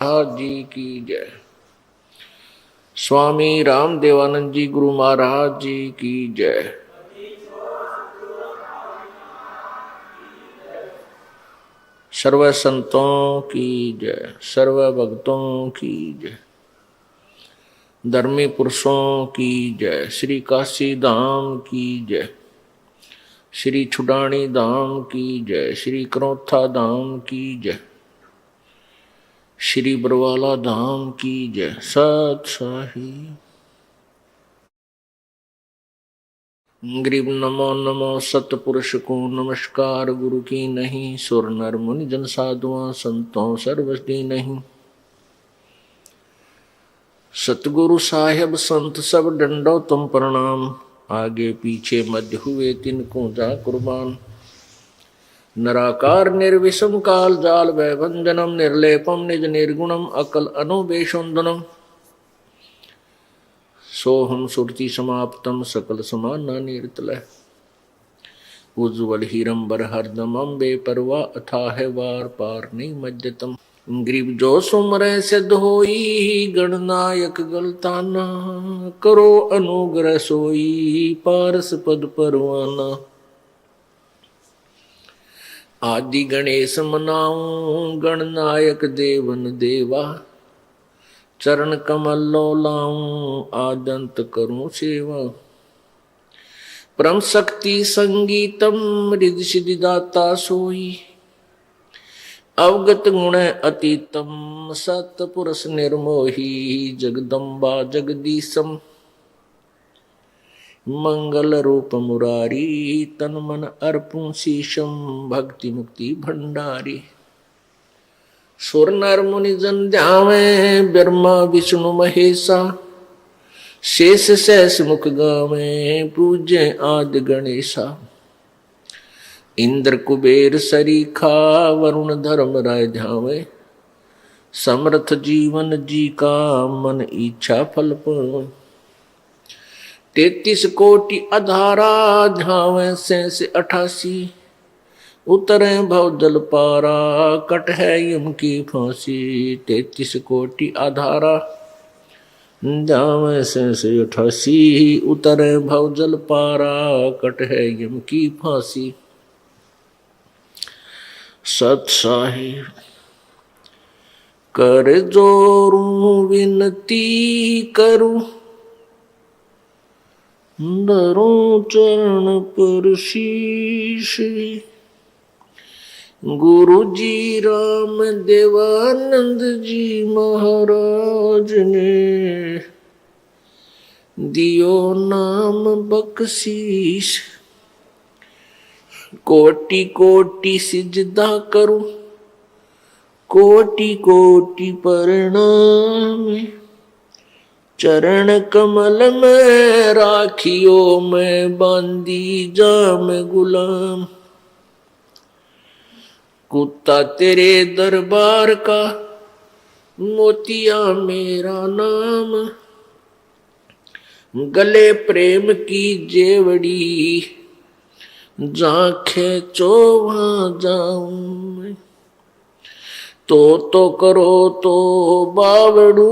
महाराज जी की जय। स्वामी रामदेवानंद जी गुरु महाराज जी की जय। सर्व संतों की जय, सर्व भक्तों की जय, धर्मी पुरुषों की जय, श्री काशी धाम की जय, श्री छुडानी धाम की जय, श्री करोथा धाम की जय, श्री बरवाला धाम की जय। सत साहिब ग्रीब नमो नमो सतपुरुष को नमस्कार। गुरु की नहीं सुर नर मुनि जन साधुआ संतों सर्वस्ती नहीं। सतगुरु साहेब संत सब डंडो तुम प्रणाम। आगे पीछे मध्य हुए तिनको जा कुर्बान। निराकार निर्विषम काल जाल भयभंजनम निर्लेपम निज निर्गुणम अकल अनुबेशोन्दनम। सोहम सुरति समाप्तम सकल समाना निर्तलय। उज्ज्वल हीरंबर हरदम अम्बे परवा अथाह वार पार नहीं मज्जतम। ग्रीब जो सुमरे सिद्ध होई गणनायक गलताना। करो अनुग्रह सोई पारस पद परवाना। आदि गणेश मनाऊं गणनायक देवन देवा। चरण कमल लो लाऊं आदंत करूं सेवा। परम शक्ति संगीतम रिद्धि सिद्धि दाता सोई। अवगत गुण अतीतम सतपुरुष निर्मोही। जगदम्बा जगदीशम मंगल रूप मुरारी। तन मन अर्पुं शीशम भक्ति मुक्ति भंडारी। सुर नर मुनि जन ध्यावे ब्रह्मा विष्णु महेशा। शेष सहस मुख गावे पूज्य आदि गणेशा। इंद्र कुबेर सरीखा वरुण धर्म राय ध्यावे। समर्थ जीवन जी का मन इच्छा फल पावे। 33 कोटि अधारा ध्यावे शेष 88। उतरे भव जल पारा कट है यम की फांसी। 33 कोटि आधारा ध्यावे शेष 88। उतरे भव जल पारा कट है यम की फांसी। सत साहिब कर जोरू विनती करूं। धरूं चरण पर शीश। गुरु जी राम देवानंद जी महाराज ने दियो नाम बख्शीश। कोटि कोटि सिजदा करूं कोटि कोटि प्रणाम। चरण कमल में राखियो मैं बांदी जाम गुलाम। कुत्ता तेरे दरबार का मोतिया मेरा नाम। गले प्रेम की जेवड़ी जहाँ खेचो वहाँ जाऊं। तो करो तो बावड़ू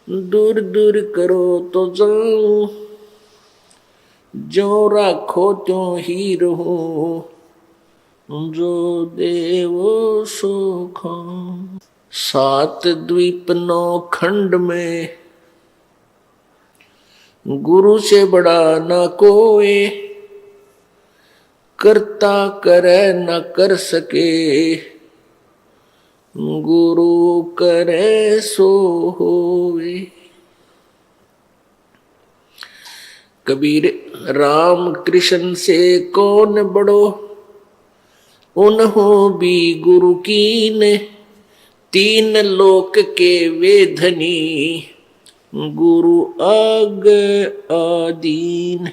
दूर दूर करो तो जाऊं। जो राखो त्यों ही रहूं जो देवो सो खाऊं। 7 द्वीप 9 खंड में गुरु से बड़ा न कोई। करता करे न कर सके गुरु करे सो होवे। कबीर राम कृष्ण से कौन बड़ो। उन्हों भी गुरु कीन 3 लोक के वे धनी। गुरु आग आदीन।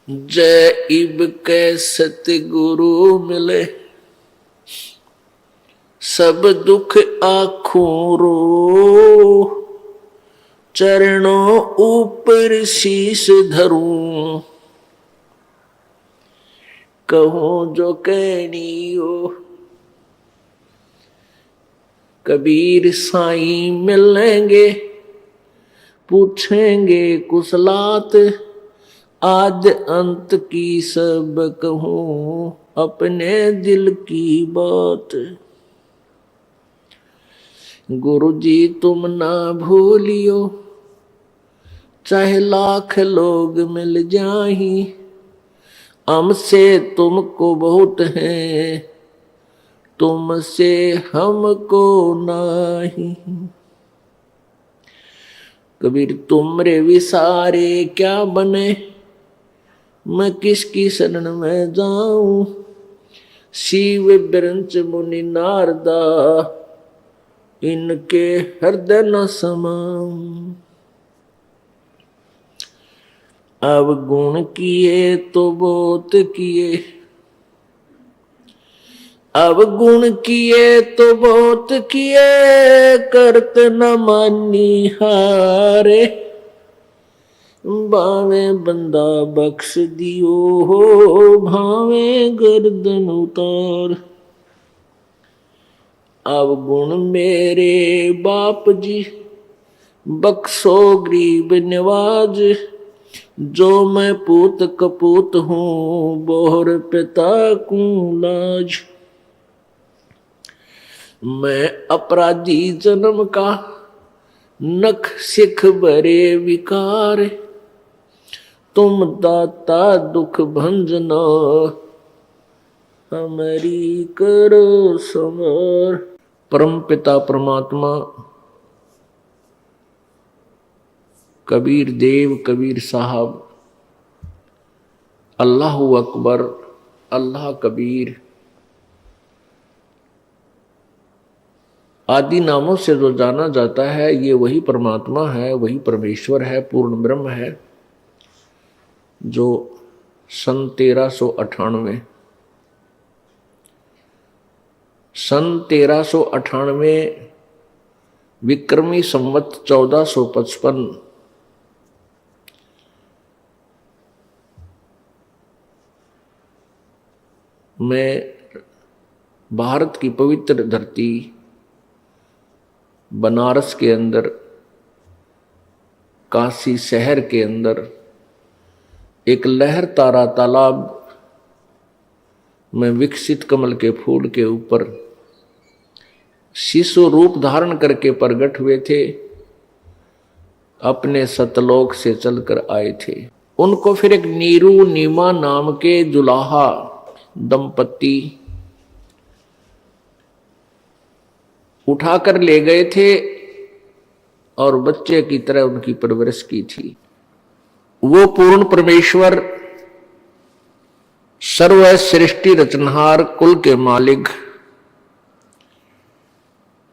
जय इब के सतगुरु मिले। सब दुख आखों रो। चरणों ऊपर शीश धरूं। कहूँ जो कहनी हो। कबीर साईं मिलेंगे पूछेंगे कुशलात, आद अंत की सब कहूँ अपने दिल की बात। गुरु जी तुम ना भूलियो, चाहे लाख लोग मिल जाही, हमसे तुमको बहुत है, तुमसे हमको नहीं। कबीर तुमरे विसारे क्या बने, मैं किसकी शरण में जाऊं। शिव बिरंच मुनि नारदा, इनके हृदय न समाऊं। अब गुण किए तो बहुत किए, अब गुण किए तो बहुत किए, करत न मानी हारे। बावे बंदा बख्श दियो हो, भावे गर्दन उतार। अब गुण मेरे बाप जी, बख्शो गरीब नवाज। जो मैं पूत कपूत हूँ, बोहर पिता को लाज। मैं अपराधी जन्म का, नख सिख भरे विकार। तुम दाता दुख भंजना, हमारी करो संवार। परम पिता परमात्मा कबीर देव कबीर साहब, अल्लाह अकबर, अल्लाह कबीर आदि नामों से जो जाना जाता है, ये वही परमात्मा है, वही परमेश्वर है, पूर्ण ब्रह्म है, जो सन 1398 विक्रमी संवत 1455 में भारत की पवित्र धरती बनारस के अंदर, काशी शहर के अंदर एक लहर तारा तालाब में विकसित कमल के फूल के ऊपर शिशु रूप धारण करके प्रकट हुए थे। अपने सतलोक से चलकर आए थे। उनको फिर एक नीरू नीमा नाम के जुलाहा दंपति उठाकर ले गए थे और बच्चे की तरह उनकी परवरिश की थी। वो पूर्ण परमेश्वर, सर्व सृष्टि रचनहार, कुल के मालिक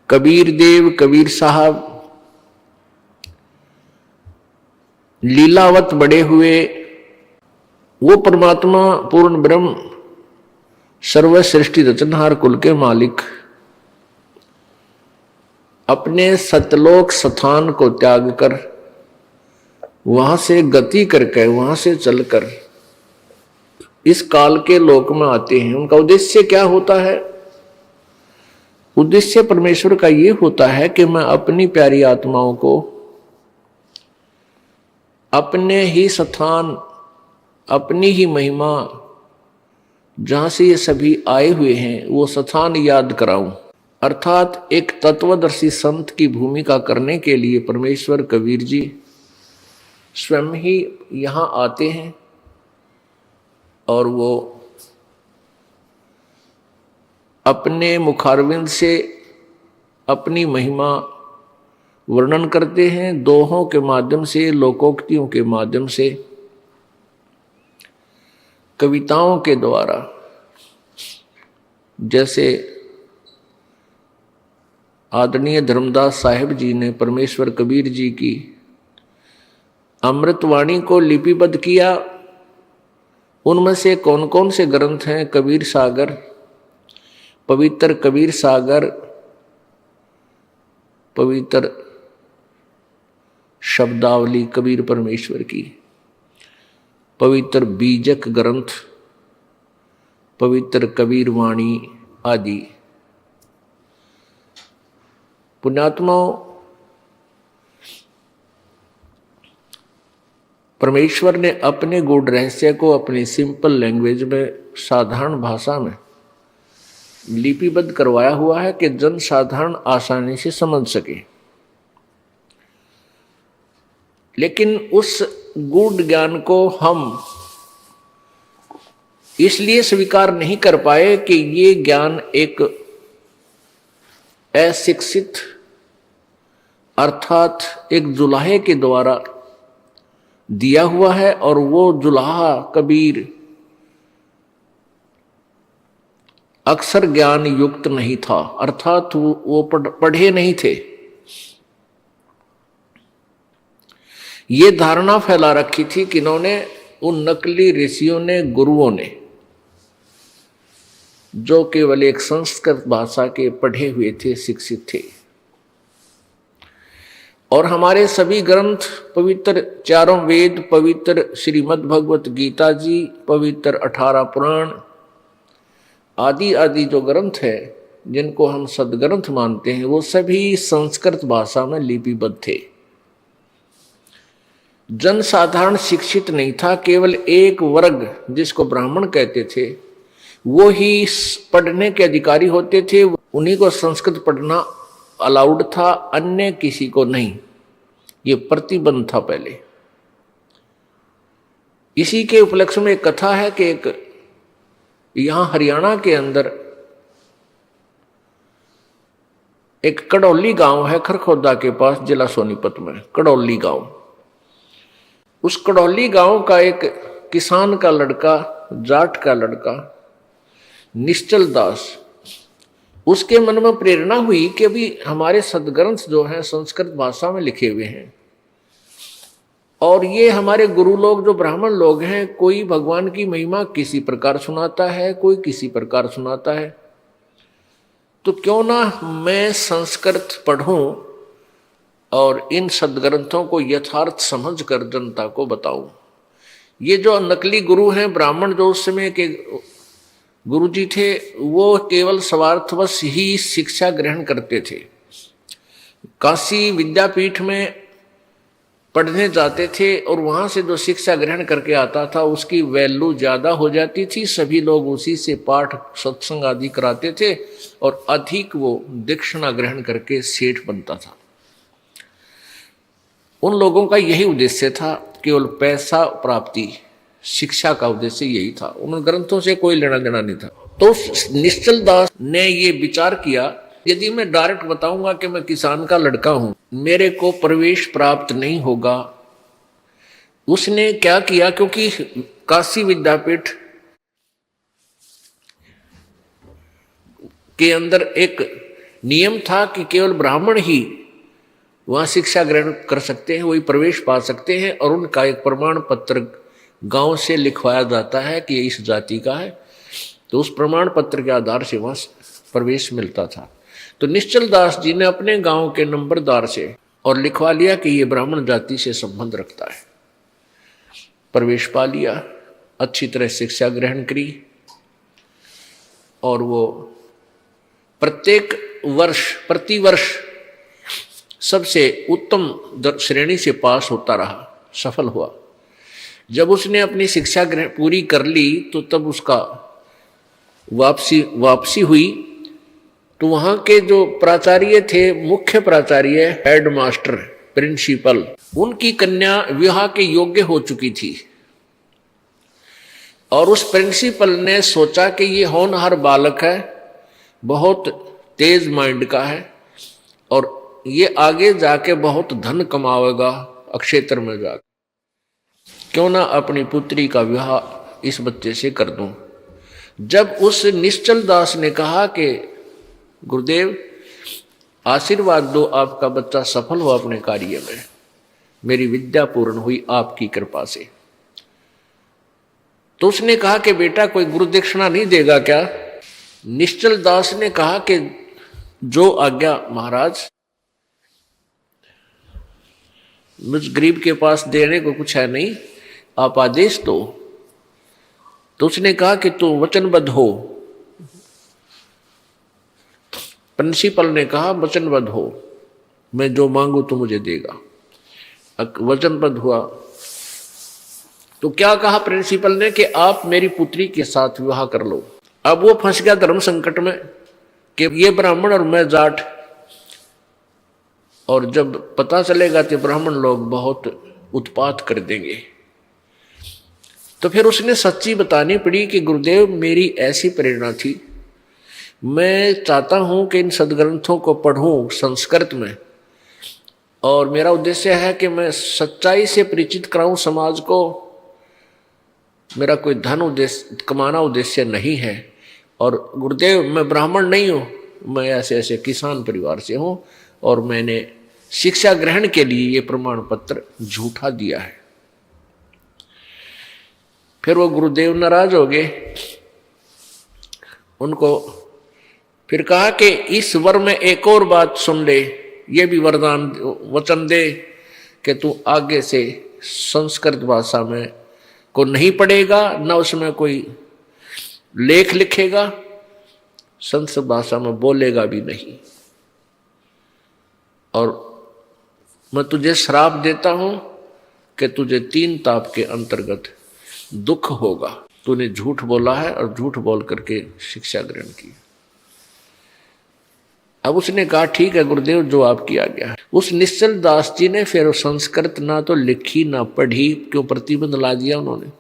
कबीर देव कबीर साहब लीलावत बड़े हुए। वो परमात्मा पूर्ण ब्रह्म, सर्व सृष्टि रचनहार, कुल के मालिक अपने सतलोक स्थान को त्याग कर, वहां से गति करके, वहां से चलकर इस काल के लोक में आते हैं। उनका उद्देश्य क्या होता है? उद्देश्य परमेश्वर का ये होता है कि मैं अपनी प्यारी आत्माओं को अपने ही स्थान, अपनी ही महिमा, जहां से ये सभी आए हुए हैं, वो स्थान याद कराऊं। अर्थात एक तत्वदर्शी संत की भूमिका करने के लिए परमेश्वर कबीर जी स्वयं ही यहां आते हैं और वो अपने मुखारविंद से अपनी महिमा वर्णन करते हैं, दोहों के माध्यम से, लोकोक्तियों के माध्यम से, कविताओं के द्वारा। जैसे आदरणीय धर्मदास साहिब जी ने परमेश्वर कबीर जी की अमृतवाणी को लिपिबद्ध किया। उनमें से कौन कौन से ग्रंथ हैं? कबीर सागर, पवित्र कबीर सागर, पवित्र शब्दावली कबीर परमेश्वर की, पवित्र बीजक ग्रंथ पवित्र कबीर वाणी आदि। पुण्यात्माओं, परमेश्वर ने अपने गूढ़ रहस्य को अपनी सिंपल लैंग्वेज में, साधारण भाषा में लिपिबद्ध करवाया हुआ है कि जन साधारण आसानी से समझ सके। लेकिन उस गूढ़ ज्ञान को हम इसलिए स्वीकार नहीं कर पाए कि ये ज्ञान एक अशिक्षित अर्थात एक जुलाहे के द्वारा दिया हुआ है, और वो जुलाहा कबीर अक्षर ज्ञान युक्त नहीं था, अर्थात वो पढ़े नहीं थे। ये धारणा फैला रखी थी कि इन्होंने, उन नकली ऋषियों ने, गुरुओं ने, जो केवल एक संस्कृत भाषा के पढ़े हुए थे, शिक्षित थे। और हमारे सभी ग्रंथ, पवित्र चारों वेद, पवित्र श्रीमद् भगवत गीता जी, पवित्र 18 पुराण आदि आदि जो ग्रंथ है, जिनको हम सदग्रंथ मानते हैं, वो सभी संस्कृत भाषा में लिपिबद्ध थे। जन साधारण शिक्षित नहीं था, केवल एक वर्ग जिसको ब्राह्मण कहते थे वो ही पढ़ने के अधिकारी होते थे, उन्हीं को संस्कृत पढ़ना अलाउड था, अन्य किसी को नहीं। ये प्रतिबंध था पहले। इसी के उपलक्ष्य में एक कथा है कि एक यहां हरियाणा के अंदर एक कड़ौली गांव है, खरखोदा के पास, जिला सोनीपत में कड़ौली गांव। उस कड़ौली गांव का एक किसान का लड़का, जाट का लड़का, निश्चल दास, उसके मन में प्रेरणा हुई कि अभी हमारे सदग्रंथ जो हैं संस्कृत भाषा में लिखे हुए हैं, और ये हमारे गुरु लोग जो ब्राह्मण लोग हैं, कोई भगवान की महिमा किसी प्रकार सुनाता है, कोई किसी प्रकार सुनाता है, तो क्यों ना मैं संस्कृत पढ़ूं और इन सदग्रंथों को यथार्थ समझकर जनता को बताऊं। ये जो नकली गुरु हैं, ब्राह्मण जो उस समय के गुरु जी थे, वो केवल स्वार्थवश ही शिक्षा ग्रहण करते थे। काशी विद्यापीठ में पढ़ने जाते थे और वहाँ से जो शिक्षा ग्रहण करके आता था उसकी वैल्यू ज़्यादा हो जाती थी। सभी लोग उसी से पाठ सत्संग आदि कराते थे और अधिक वो दक्षिणा ग्रहण करके सेठ बनता था। उन लोगों का यही उद्देश्य था, केवल पैसा प्राप्ति, शिक्षा का उद्देश्य यही था। उन ग्रंथों से कोई लेना देना नहीं था। तो निश्चल दास ने ये विचार किया, यदि मैं डायरेक्ट बताऊंगा कि मैं किसान का लड़का हूं, मेरे को प्रवेश प्राप्त नहीं होगा। उसने क्या किया, क्योंकि काशी विद्यापीठ के अंदर एक नियम था कि केवल ब्राह्मण ही वहां शिक्षा ग्रहण कर सकते हैं, वही प्रवेश पा सकते हैं, और उनका एक प्रमाण पत्र गांव से लिखवाया जाता है कि ये इस जाति का है। तो उस प्रमाण पत्र के आधार से वहां प्रवेश मिलता था। तो निश्चल दास जी ने अपने गांव के नंबरदार से और लिखवा लिया कि ये ब्राह्मण जाति से संबंध रखता है। प्रवेश पा लिया, अच्छी तरह शिक्षा ग्रहण करी, और वो प्रतिवर्ष सबसे उत्तम श्रेणी से पास होता रहा, सफल हुआ। जब उसने अपनी शिक्षा पूरी कर ली तो तब उसका वापसी हुई, तो वहां के जो प्राचार्य थे, मुख्य प्राचार्य, हेड मास्टर, प्रिंसिपल, उनकी कन्या विवाह के योग्य हो चुकी थी। और उस प्रिंसिपल ने सोचा कि ये होनहार बालक है, बहुत तेज माइंड का है, और ये आगे जाके बहुत धन कमावेगा अक्षेत्र में जाकर, क्यों ना अपनी पुत्री का विवाह इस बच्चे से कर दूं। जब उस निश्चल दास ने कहा कि गुरुदेव आशीर्वाद दो, आपका बच्चा सफल हो अपने कार्य में, मेरी विद्या पूर्ण हुई आपकी कृपा से, तो उसने कहा कि बेटा कोई गुरु दक्षिणा नहीं देगा क्या? निश्चल दास ने कहा कि जो आज्ञा महाराज, मुझ गरीब के पास देने को कुछ है नहीं, आप आदेश दो। तो उसने कहा कि तू वचनबद्ध हो। प्रिंसिपल ने कहा वचनबद्ध हो, मैं जो मांगू तो मुझे देगा। वचनबद्ध हुआ तो क्या कहा प्रिंसिपल ने कि आप मेरी पुत्री के साथ विवाह कर लो। अब वो फंस गया धर्म संकट में कि ये ब्राह्मण और मैं जाट, और जब पता चलेगा तो ब्राह्मण लोग बहुत उत्पात कर देंगे। तो फिर उसने सच्ची बतानी पड़ी कि गुरुदेव मेरी ऐसी प्रेरणा थी, मैं चाहता हूं कि इन सदग्रंथों को पढ़ूं संस्कृत में, और मेरा उद्देश्य है कि मैं सच्चाई से परिचित कराऊं समाज को। मेरा कोई धन उद्देश्य कमाना उद्देश्य नहीं है। और गुरुदेव मैं ब्राह्मण नहीं हूं, मैं ऐसे ऐसे किसान परिवार से हूं, और मैंने शिक्षा ग्रहण के लिए ये प्रमाण पत्र झूठा दिया है। फिर वो गुरुदेव नाराज हो गए। उनको फिर कहा कि इस वर में एक और बात सुन ले, ये भी वरदान वचन दे कि तू आगे से संस्कृत भाषा में को नहीं पढ़ेगा, न उसमें कोई लेख लिखेगा, संस्कृत भाषा में बोलेगा भी नहीं, और मैं तुझे श्राप देता हूं कि तुझे 3 ताप के अंतर्गत दुख होगा। तूने झूठ बोला है और झूठ बोल करके शिक्षा ग्रहण की। अब उसने कहा ठीक है गुरुदेव, जो आपकी आज्ञा है। उस निश्चल दास जी ने फिर संस्कृत ना तो लिखी ना पढ़ी, क्यों प्रतिबंध ला दिया उन्होंने।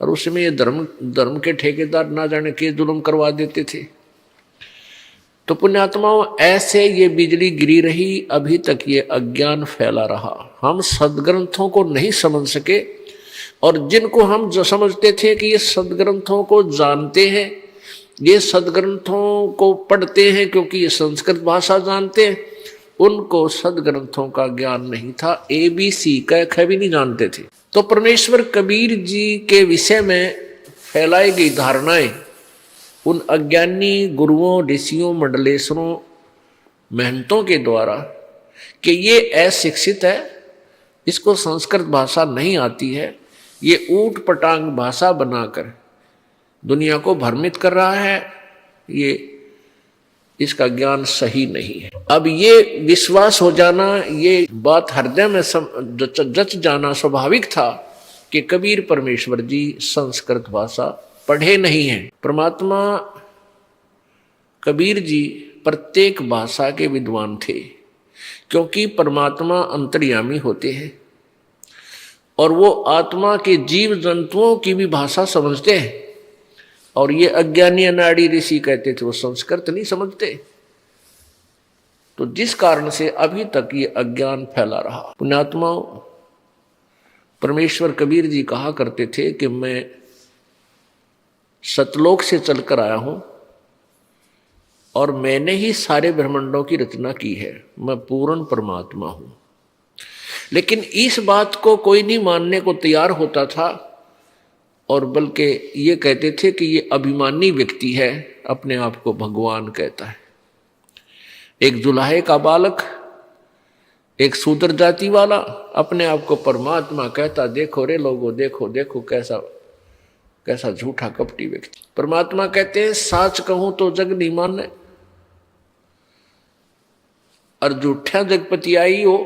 और उसमें ये धर्म के ठेकेदार ना जाने के जुल्म करवा देते थे। तो पुण्यात्माओं, ऐसे ये बिजली गिरी रही, अभी तक ये अज्ञान फैला रहा। हम सदग्रंथों को नहीं समझ सके, और जिनको हम जो समझते थे कि ये सदग्रंथों को जानते हैं, ये सदग्रंथों को पढ़ते हैं क्योंकि ये संस्कृत भाषा जानते हैं, उनको सदग्रंथों का ज्ञान नहीं था। ABC क ख भी नहीं जानते थे। तो परमेश्वर कबीर जी के विषय में फैलाई गई धारणाएं उन अज्ञानी गुरुओं, ऋषियों, मंडलेश्वरों, महंतों के द्वारा कि ये अशिक्षित है, इसको संस्कृत भाषा नहीं आती है, ये ऊट पटांग भाषा बनाकर दुनिया को भ्रमित कर रहा है, ये इसका ज्ञान सही नहीं है। अब ये विश्वास हो जाना, ये बात हृदय में जच जाना स्वाभाविक था कि कबीर परमेश्वर जी संस्कृत भाषा पढ़े नहीं हैं। परमात्मा कबीर जी प्रत्येक भाषा के विद्वान थे, क्योंकि परमात्मा अंतर्यामी होते हैं और वो आत्मा के जीव जंतुओं की भी भाषा समझते हैं। और ये अज्ञानी अनाड़ी ऋषि कहते थे वो संस्कृत नहीं समझते। तो जिस कारण से अभी तक ये अज्ञान फैला रहा। पुण्यात्माओं, परमेश्वर कबीर जी कहा करते थे कि मैं सतलोक से चलकर आया हूं और मैंने ही सारे ब्रह्मांडों की रचना की है, मैं पूर्ण परमात्मा हूं। लेकिन इस बात को कोई नहीं मानने को तैयार होता था, और बल्कि ये कहते थे कि ये अभिमानी व्यक्ति है, अपने आप को भगवान कहता है। एक जुलाहे का बालक, एक शूद्र जाति वाला अपने आप को परमात्मा कहता। देखो रे लोगों, देखो देखो कैसा कैसा झूठा कपटी व्यक्ति। परमात्मा कहते हैं साच कहूं तो जग नहीं माने, और झूठा जगपति आई हो।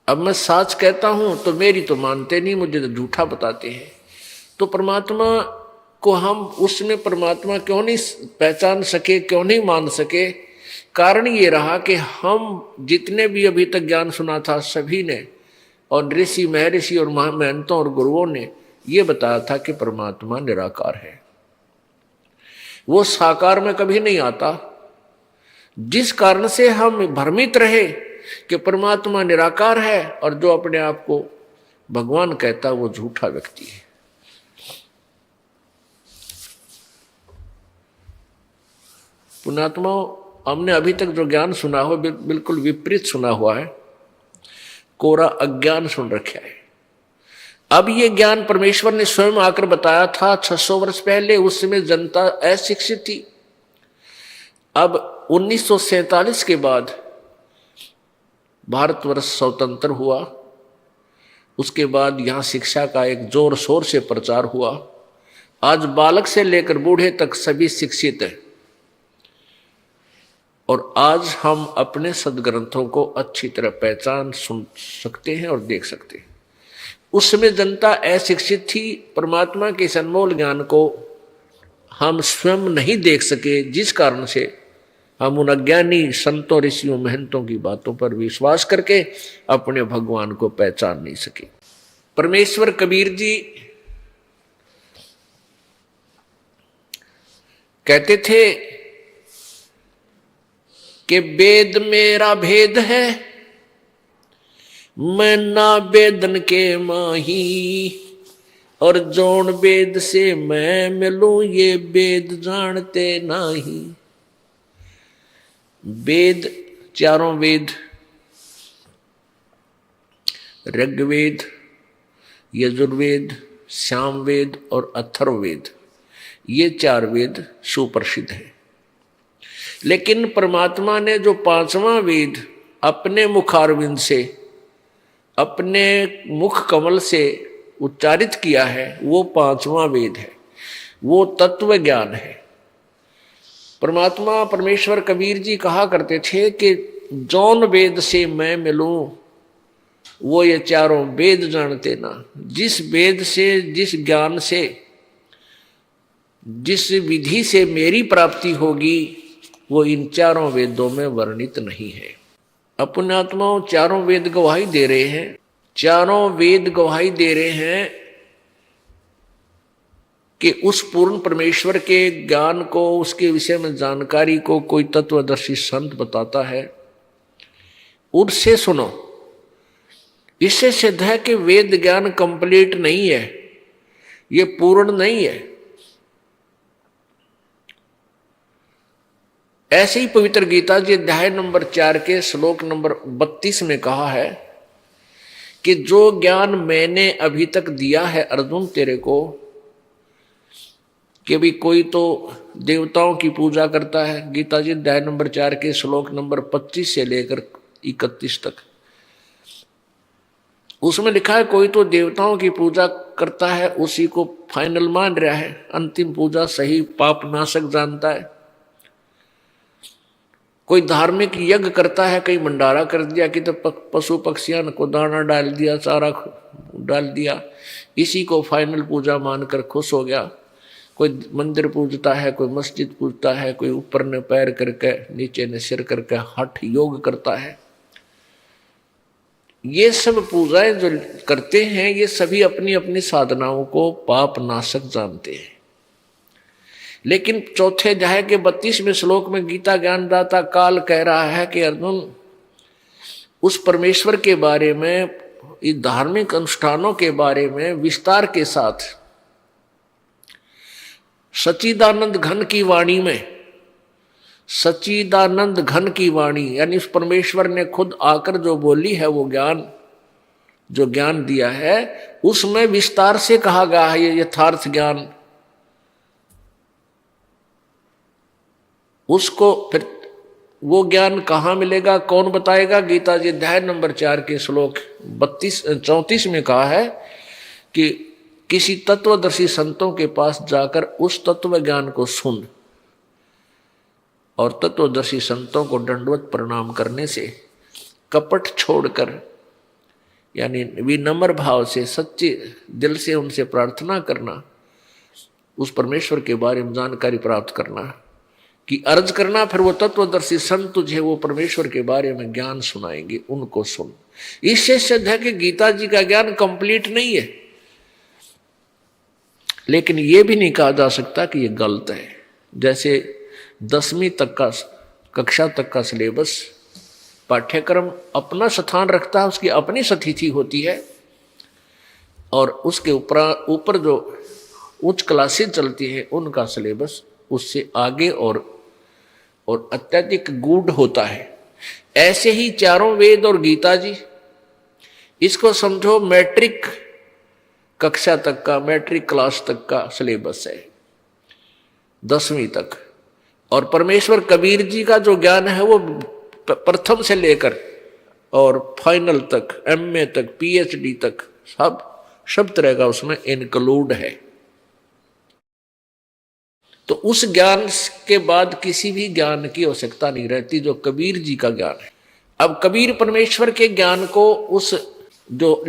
अब मैं साच कहता हूं तो मेरी तो मानते नहीं, मुझे तो झूठा बताते हैं। तो परमात्मा को हम उसमें परमात्मा क्यों नहीं पहचान सके, क्यों नहीं मान सके? कारण ये रहा कि हम जितने भी अभी तक ज्ञान सुना था सभी ने, और ऋषि महर्षि और महंतों और गुरुओं ने ये बताया था कि परमात्मा निराकार है, वो साकार में कभी नहीं आता। जिस कारण से हम भ्रमित रहे कि परमात्मा निराकार है और जो अपने आप को भगवान कहता वो झूठा व्यक्ति है। पुण्यात्माओं, हमने अभी तक जो ज्ञान सुना हो बिल्कुल विपरीत सुना हुआ है, कोरा अज्ञान सुन रखा है। अब ये ज्ञान परमेश्वर ने स्वयं आकर बताया था 600 वर्ष पहले, उस समय जनता अशिक्षित थी। अब 1947 के बाद भारतवर्ष स्वतंत्र हुआ, उसके बाद यहाँ शिक्षा का एक जोर शोर से प्रचार हुआ। आज बालक से लेकर बूढ़े तक सभी शिक्षित हैं और आज हम अपने सदग्रंथों को अच्छी तरह पहचान सुन सकते हैं और देख सकते हैं। उस समय जनता अशिक्षित थी, परमात्मा के इस अनमोल ज्ञान को हम स्वयं नहीं देख सके, जिस कारण से हम उन अज्ञानी संतों ऋषियों महंतों की बातों पर विश्वास करके अपने भगवान को पहचान नहीं सके। परमेश्वर कबीर जी कहते थे कि वेद मेरा भेद है, मैं ना वेदन के माही, और जोन वेद से मैं मिलूं ये वेद जानते नाही। वेद, चारों वेद, ऋग्वेद, यजुर्वेद, सामवेद और अथर्ववेद, ये 4 वेद सुप्रसिद्ध हैं। लेकिन परमात्मा ने जो 5वां वेद अपने मुखारविंद से, अपने मुख कमल से उच्चारित किया है, वो 5वां वेद है, वो तत्व ज्ञान है। परमात्मा परमेश्वर कबीर जी कहा करते थे कि जौन वेद से मैं मिलूं वो ये 4 वेद जानते ना। जिस वेद से, जिस ज्ञान से, जिस विधि से मेरी प्राप्ति होगी वो इन 4 वेदों में वर्णित नहीं है। अपने आत्माओं 4 वेद गवाही दे रहे हैं, 4 वेद गवाही दे रहे हैं कि उस पूर्ण परमेश्वर के ज्ञान को, उसके विषय में जानकारी को कोई तत्वदर्शी संत बताता है, उससे सुनो। इससे सिद्ध है कि वेद ज्ञान कंप्लीट नहीं है, ये पूर्ण नहीं है। ऐसे ही पवित्र गीता जी अध्याय नंबर 4 के श्लोक नंबर 32 में कहा है कि जो ज्ञान मैंने अभी तक दिया है अर्जुन तेरे को, कि भी कोई तो देवताओं की पूजा करता है, गीता जी अध्याय नंबर 4 के श्लोक नंबर 25 से लेकर 31 तक, उसमें लिखा है कोई तो देवताओं की पूजा करता है, उसी को फाइनल मान रहा है, अंतिम पूजा सही पाप नाशक जानता है। कोई धार्मिक यज्ञ करता है, कहीं भंडारा कर दिया, कि तो पशु पक्षियों को दाना डाल दिया, चारा डाल दिया, इसी को फाइनल पूजा मानकर खुश हो गया। कोई मंदिर पूजता है, कोई मस्जिद पूजता है, कोई ऊपर ने पैर करके नीचे ने सिर करके हठ योग करता है। ये सब पूजाएं जो करते हैं ये सभी अपनी अपनी साधनाओं को पाप नाशक जानते हैं। लेकिन चौथे अध्याय के 32वें श्लोक में गीता ज्ञानदाता काल कह रहा है कि अर्जुन, उस परमेश्वर के बारे में, इस धार्मिक अनुष्ठानों के बारे में विस्तार के साथ सच्चिदानंद घन की वाणी में, सच्चिदानंद घन की वाणी यानी उस परमेश्वर ने खुद आकर जो बोली है, वो ज्ञान, जो ज्ञान दिया है उसमें विस्तार से कहा गया है। ये यथार्थ ज्ञान, उसको फिर वो ज्ञान कहाँ मिलेगा, कौन बताएगा? गीता जी अध्याय नंबर 4 के श्लोक 34 में कहा है कि किसी तत्वदर्शी संतों के पास जाकर उस तत्व ज्ञान को सुन, और तत्वदर्शी संतों को दंडवत प्रणाम करने से, कपट छोड़कर यानी विनम्र भाव से सच्चे दिल से उनसे प्रार्थना करना, उस परमेश्वर के बारे में जानकारी प्राप्त करना, कि अर्ज करना, फिर वो तत्वदर्शी संत तुझे वो परमेश्वर के बारे में ज्ञान सुनाएंगे, उनको सुन। इससे सिद्ध है कि गीता जी का ज्ञान कंप्लीट नहीं है, लेकिन ये भी नहीं कहा जा सकता कि ये गलत है। जैसे 10वीं तक का कक्षा तक का सिलेबस पाठ्यक्रम अपना स्थान रखता है, उसकी अपनी स्थिति होती है, और उसके ऊपर जो उच्च क्लासेज चलती है उनका सिलेबस उससे आगे और अत्यधिक गूढ़ होता है। ऐसे ही 4 वेद और गीता जी, इसको समझो मैट्रिक कक्षा तक का, मैट्रिक क्लास तक का सिलेबस है, 10वीं तक। और परमेश्वर कबीर जी का जो ज्ञान है वो प्रथम से लेकर और फाइनल तक, MA तक, PhD तक सब तरह का उसमें इंक्लूड है। तो उस ज्ञान के बाद किसी भी ज्ञान की आवश्यकता नहीं रहती जो कबीर जी का ज्ञान है। अब कबीर परमेश्वर के ज्ञान को उस जो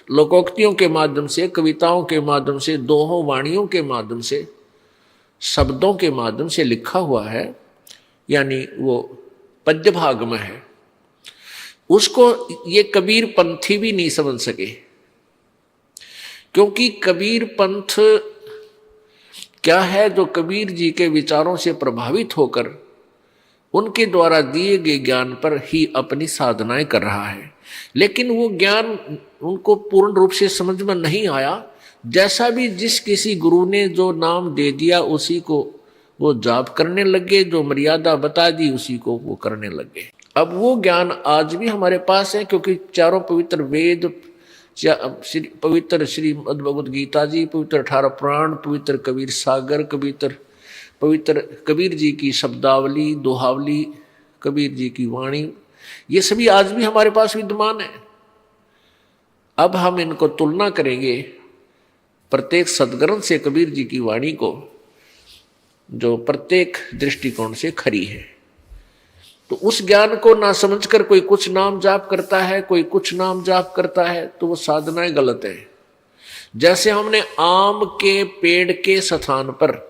लोकोक्तियों के माध्यम से, कविताओं के माध्यम से, दोहों वाणियों के माध्यम से, शब्दों के माध्यम से लिखा हुआ है, यानी वो पद्य भाग में है, उसको ये कबीर पंथी भी नहीं समझ सके। क्योंकि कबीर पंथ क्या है? जो कबीर जी के विचारों से प्रभावित होकर उनके द्वारा दिए गए ज्ञान पर ही अपनी साधनाएं कर रहा है, लेकिन वो ज्ञान उनको पूर्ण रूप से समझ में नहीं आया। जैसा भी जिस किसी गुरु ने जो नाम दे दिया उसी को वो जाप करने लगे, जो मर्यादा बता दी उसी को वो करने लगे। अब वो ज्ञान आज भी हमारे पास है, क्योंकि चारों पवित्र वेद, पवित्र श्रीमद् भगवद गीता जी, पवित्र 18 पुराण, पवित्र कबीर सागर, पवित्र कबीर जी की शब्दावली, दोहावली, कबीर जी की वाणी, ये सभी आज भी हमारे पास विद्यमान है। अब हम इनको तुलना करेंगे प्रत्येक सदग्रंथ से कबीर जी की वाणी को, जो प्रत्येक दृष्टिकोण से खरी है। तो उस ज्ञान को ना समझकर कोई कुछ नाम जाप करता है, कोई कुछ नाम जाप करता है, तो वो साधनाएं गलत है। जैसे हमने आम के पेड़ के स्थान पर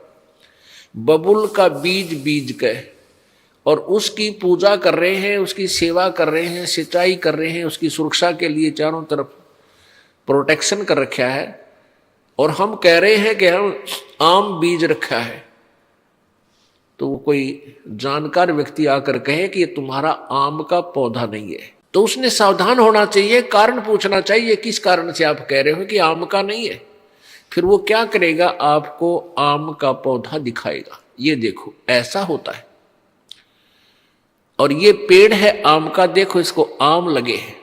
बबुल का बीज बीज के और उसकी पूजा कर रहे हैं, उसकी सेवा कर रहे हैं, सिंचाई कर रहे हैं, उसकी सुरक्षा के लिए चारों तरफ प्रोटेक्शन कर रखा है, और हम कह रहे हैं कि हम आम बीज रखा है, तो वो कोई जानकार व्यक्ति आकर कहे कि ये तुम्हारा आम का पौधा नहीं है, तो उसने सावधान होना चाहिए, कारण पूछना चाहिए किस कारण से आप कह रहे हो कि आम का नहीं है। फिर वो क्या करेगा? आपको आम का पौधा दिखाएगा, ये देखो ऐसा होता है, और ये पेड़ है आम का, देखो इसको आम लगे हैं,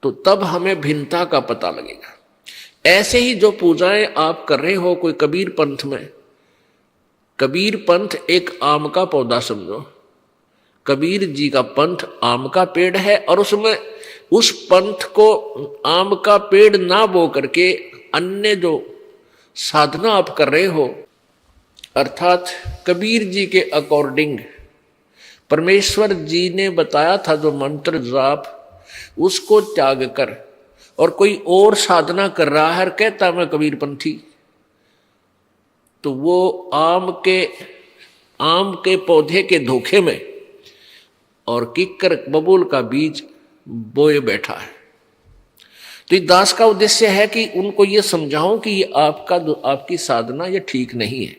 तो तब हमें भिन्नता का पता लगेगा। ऐसे ही जो पूजाएं आप कर रहे हो कोई कबीर पंथ में, कबीर पंथ एक आम का पौधा समझो, कबीर जी का पंथ आम का पेड़ है, और उसमें उस पंथ को आम का पेड़ ना बो करके अन्य जो साधना आप कर रहे हो, अर्थात कबीर जी के अकॉर्डिंग परमेश्वर जी ने बताया था जो मंत्र जाप, उसको त्याग कर और कोई और साधना कर रहा है, कहता मैं कबीर पंथी, तो वो आम के पौधे के धोखे में और किक्कर बबूल का बीज बोए बैठा है। तो इस दास का उद्देश्य है कि उनको ये समझाऊं कि ये आपकी साधना ये ठीक नहीं है,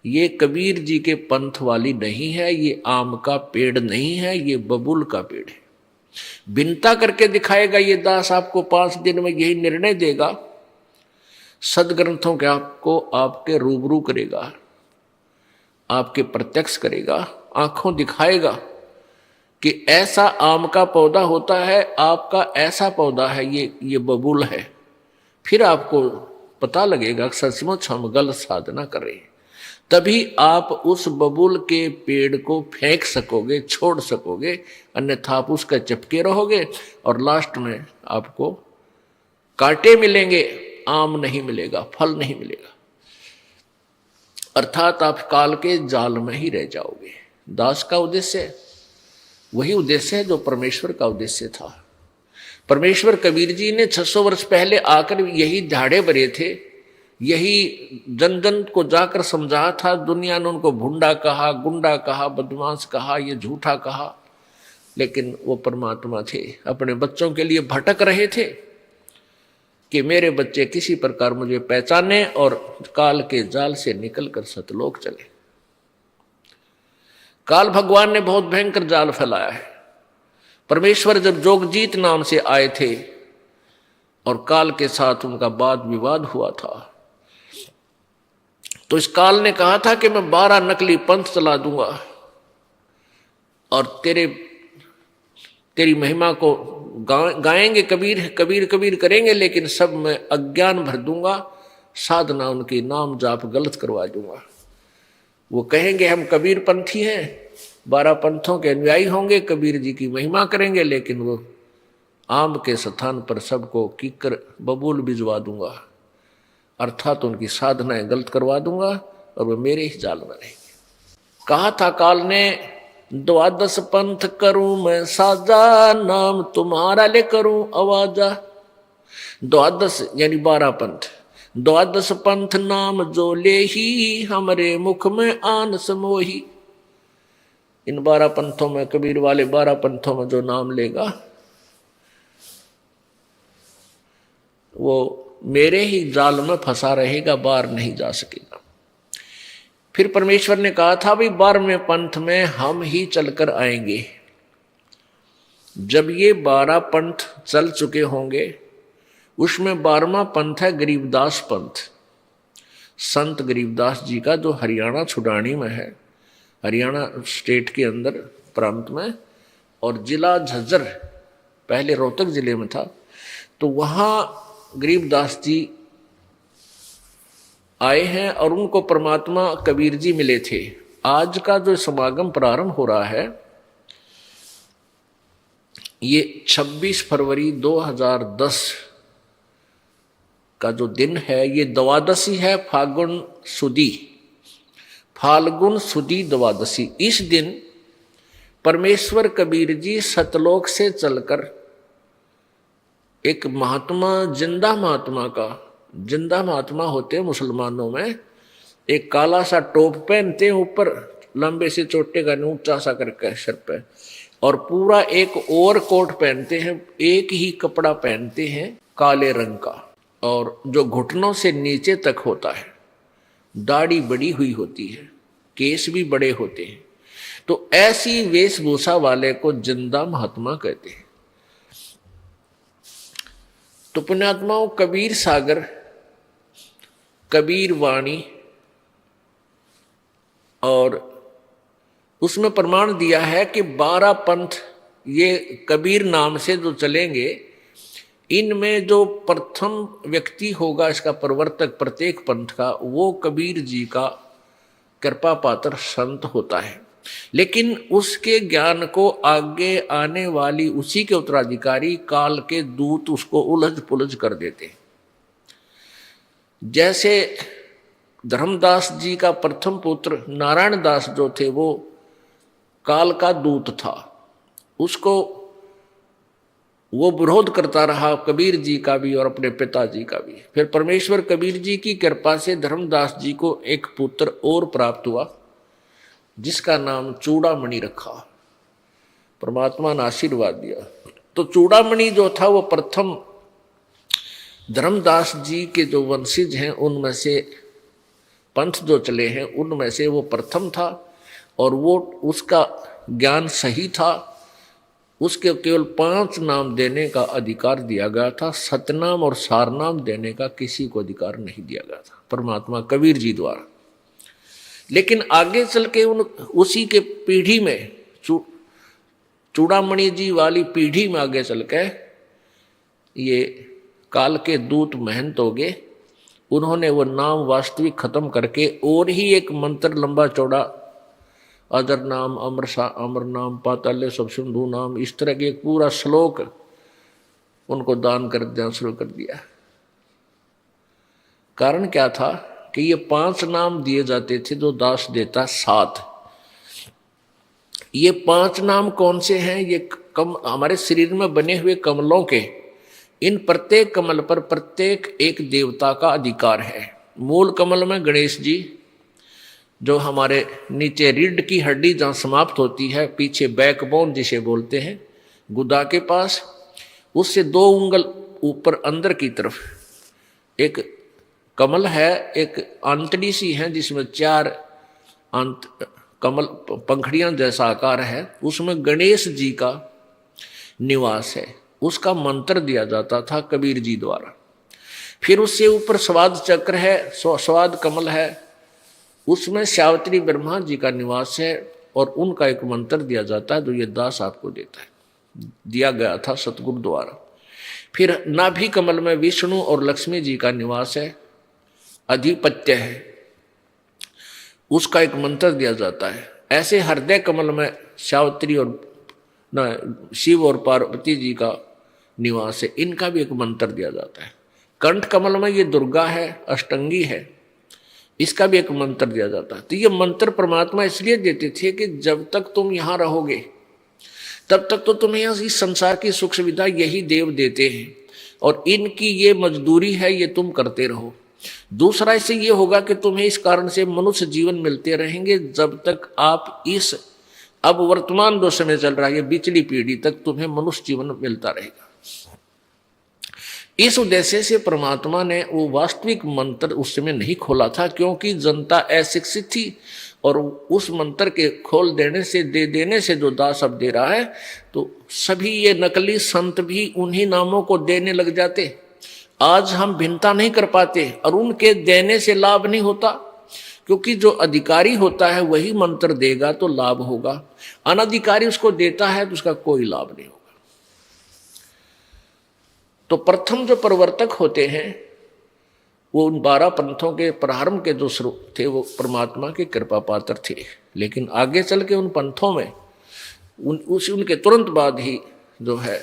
ये कबीर जी के पंथ वाली नहीं है, ये आम का पेड़ नहीं है, ये बबूल का पेड़ है। भिन्नता करके दिखाएगा ये दास, आपको 5 दिन में यही निर्णय देगा, सदग्रंथों के आपको आपके रूबरू करेगा, आपके प्रत्यक्ष करेगा, आंखों दिखाएगा कि ऐसा आम का पौधा होता है, आपका ऐसा पौधा है, ये बबूल है। फिर आपको पता लगेगा सचमुच हम गलत साधना कर रहे हैं, तभी आप उस बबूल के पेड़ को फेंक सकोगे, छोड़ सकोगे, अन्यथा आप उसका चिपके रहोगे और लास्ट में आपको कांटे मिलेंगे, आम नहीं मिलेगा, फल नहीं मिलेगा, अर्थात आप काल के जाल में ही रह जाओगे। दास का उद्देश्य वही उद्देश्य है जो परमेश्वर का उद्देश्य था। परमेश्वर कबीर जी ने 600 वर्ष पहले आकर यही झाड़े भरे थे, यही जन जन को जाकर समझाया था। दुनिया ने उनको भुंडा कहा, गुंडा कहा, बदमाश कहा, ये झूठा कहा, लेकिन वो परमात्मा थे, अपने बच्चों के लिए भटक रहे थे कि मेरे बच्चे किसी प्रकार मुझे पहचाने और काल के जाल से निकलकर सतलोक चले। काल भगवान ने बहुत भयंकर जाल फैलाया है। परमेश्वर जब जोगजीत नाम से आए थे और काल के साथ उनका वाद विवाद हुआ था, तो इस काल ने कहा था कि मैं 12 नकली पंथ चला दूंगा और तेरी महिमा को गाएंगे, कबीर कबीर कबीर करेंगे, लेकिन सब में अज्ञान भर दूंगा, साधना उनकी नाम जाप गलत करवा दूंगा। वो कहेंगे हम कबीर पंथी हैं, 12 पंथों के अनुयायी होंगे, कबीर जी की महिमा करेंगे, लेकिन वो आम के स्थान पर सबको कीकर बबूल भिजवा दूंगा, अर्थात उनकी साधनाएं गलत करवा दूंगा और वे मेरे ही जाल में रहेंगे। कहा था काल ने, द्वादश पंथ करूं मैं साजा, नाम तुम्हारा ले करूं आवाजा। द्वादश यानी 12 पंथ, द्वादश पंथ नाम जो ले ही, हमरे मुख में आन समोही। इन 12 पंथों में, कबीर वाले 12 पंथों में जो नाम लेगा वो मेरे ही जाल में फंसा रहेगा, बाहर नहीं जा सकेगा। फिर परमेश्वर ने कहा था भाई 12वें पंथ में हम ही चलकर आएंगे। जब ये 12 पंथ चल चुके होंगे, उसमें 12वां पंथ है गरीबदास पंथ, संत गरीबदास जी का, जो हरियाणा छुडानी में है, हरियाणा स्टेट के अंदर प्रांत में, और जिला झज्जर पहले रोहतक जिले में था। तो वहाँ गरीबदास जी आए हैं और उनको परमात्मा कबीर जी मिले थे। आज का जो समागम प्रारंभ हो रहा है ये 26 फरवरी 2010 का जो दिन है, ये द्वादशी है, फाल्गुन सुदी द्वादशी। इस दिन परमेश्वर कबीर जी सतलोक से चलकर एक महात्मा, जिंदा महात्मा होते हैं मुसलमानों में, एक काला सा टोप पहनते हैं ऊपर, लंबे से चोटे का ऊंचा सा करके सर पे, और पूरा एक ओवर कोट पहनते हैं, एक ही कपड़ा पहनते हैं काले रंग का, और जो घुटनों से नीचे तक होता है। दाढ़ी बड़ी हुई होती है, केस भी बड़े होते हैं। तो ऐसी वेशभूषा वाले को जिंदा महात्मा कहते हैं। तो पुण्यात्माओं, कबीर सागर, कबीर वाणी, और उसमें प्रमाण दिया है कि 12 पंथ ये कबीर नाम से जो चलेंगे, इनमें जो प्रथम व्यक्ति होगा इसका प्रवर्तक प्रत्येक पंथ का, वो कबीर जी का कृपा पात्र संत होता है। लेकिन उसके ज्ञान को आगे आने वाली उसी के उत्तराधिकारी काल के दूत उसको उलझ पुलझ कर देते। जैसे धर्मदास जी का प्रथम पुत्र नारायण दास जो थे, वो काल का दूत था, उसको वो विरोध करता रहा, कबीर जी का भी और अपने पिताजी का भी। फिर परमेश्वर कबीर जी की कृपा से धर्मदास जी को एक पुत्र और प्राप्त हुआ, जिसका नाम चूड़ामणि रखा। परमात्मा ने आशीर्वाद दिया। तो चूड़ामणि जो था वो प्रथम धर्मदास जी के जो वंशज हैं उनमें से, पंथ जो चले हैं उनमें से वो प्रथम था, और वो उसका ज्ञान सही था। उसके केवल 5 नाम देने का अधिकार दिया गया था, सतनाम और सारनाम देने का किसी को अधिकार नहीं दिया गया था, परमात्मा कबीर जी द्वारा। लेकिन आगे चल के उसी के पीढ़ी में, चूड़ामणि जी वाली पीढ़ी में आगे चल के ये काल के दूत महंत हो गए। उन्होंने वो नाम वास्तविक खत्म करके और ही एक मंत्र लंबा चौड़ा, अजर नाम, अमर नाम, पाताल्य सब सिंधु नाम, इस तरह के एक पूरा श्लोक उनको दान कर देना शुरू कर दिया। कारण क्या था कि ये 5 नाम दिए जाते थे, जो दास देता 7। ये 5 नाम कौन से हैं? ये हमारे शरीर में बने हुए कमलों के, इन प्रत्येक कमल पर प्रत्येक एक देवता का अधिकार है। मूल कमल में गणेश जी, जो हमारे नीचे रीढ़ की हड्डी जहाँ समाप्त होती है, पीछे बैकबोन जिसे बोलते हैं, गुदा के पास, उससे 2 उंगल ऊपर अंदर की तरफ एक कमल है, एक आंतड़ी सी है जिसमें 4 कमल पंखड़ियां जैसा आकार है, उसमें गणेश जी का निवास है। उसका मंत्र दिया जाता था कबीर जी द्वारा। फिर उससे ऊपर स्वाद चक्र है, स्वाद कमल है, उसमें सावित्री ब्रह्मा जी का निवास है, और उनका एक मंत्र दिया जाता है जो ये दास आपको देता है, दिया गया था सतगुरु द्वारा। फिर नाभि कमल में विष्णु और लक्ष्मी जी का निवास है, अधिपत्य है, उसका एक मंत्र दिया जाता है। ऐसे हृदय कमल में सावित्री और शिव और पार्वती जी का निवास है, इनका भी एक मंत्र दिया जाता है। कंठ कमल में ये दुर्गा है, अष्टंगी है, इसका भी एक मंत्र दिया जाता है। तो ये मंत्र परमात्मा इसलिए देते थे कि जब तक तुम यहाँ रहोगे तब तक तो तुम्हें इस संसार की सुख सुविधा यही देव देते हैं और इनकी ये मजदूरी है, ये तुम करते रहो। दूसरा इससे ये होगा कि तुम्हें इस कारण से मनुष्य जीवन मिलते रहेंगे जब तक आप इस अब वर्तमान जो समय चल रहा है, ये पिछली पीढ़ी तक तुम्हें मनुष्य जीवन मिलता रहेगा। इस उद्देश्य से परमात्मा ने वो वास्तविक मंत्र उस समय नहीं खोला था, क्योंकि जनता अशिक्षित थी और उस मंत्र के खोल देने से दे देने से जो दास अब दे रहा है, तो सभी ये नकली संत भी उन्हीं नामों को देने लग जाते। आज हम भिन्नता नहीं कर पाते और उनके देने से लाभ नहीं होता, क्योंकि जो अधिकारी होता है वही मंत्र देगा तो लाभ होगा, अनधिकारी उसको देता है तो उसका कोई लाभ नहीं होगा। तो प्रथम जो प्रवर्तक होते हैं वो उन 12 पंथों के प्रारंभ के जो स्रोत थे वो परमात्मा के कृपा पात्र थे, लेकिन आगे चल के उन पंथों में उनके तुरंत बाद ही जो है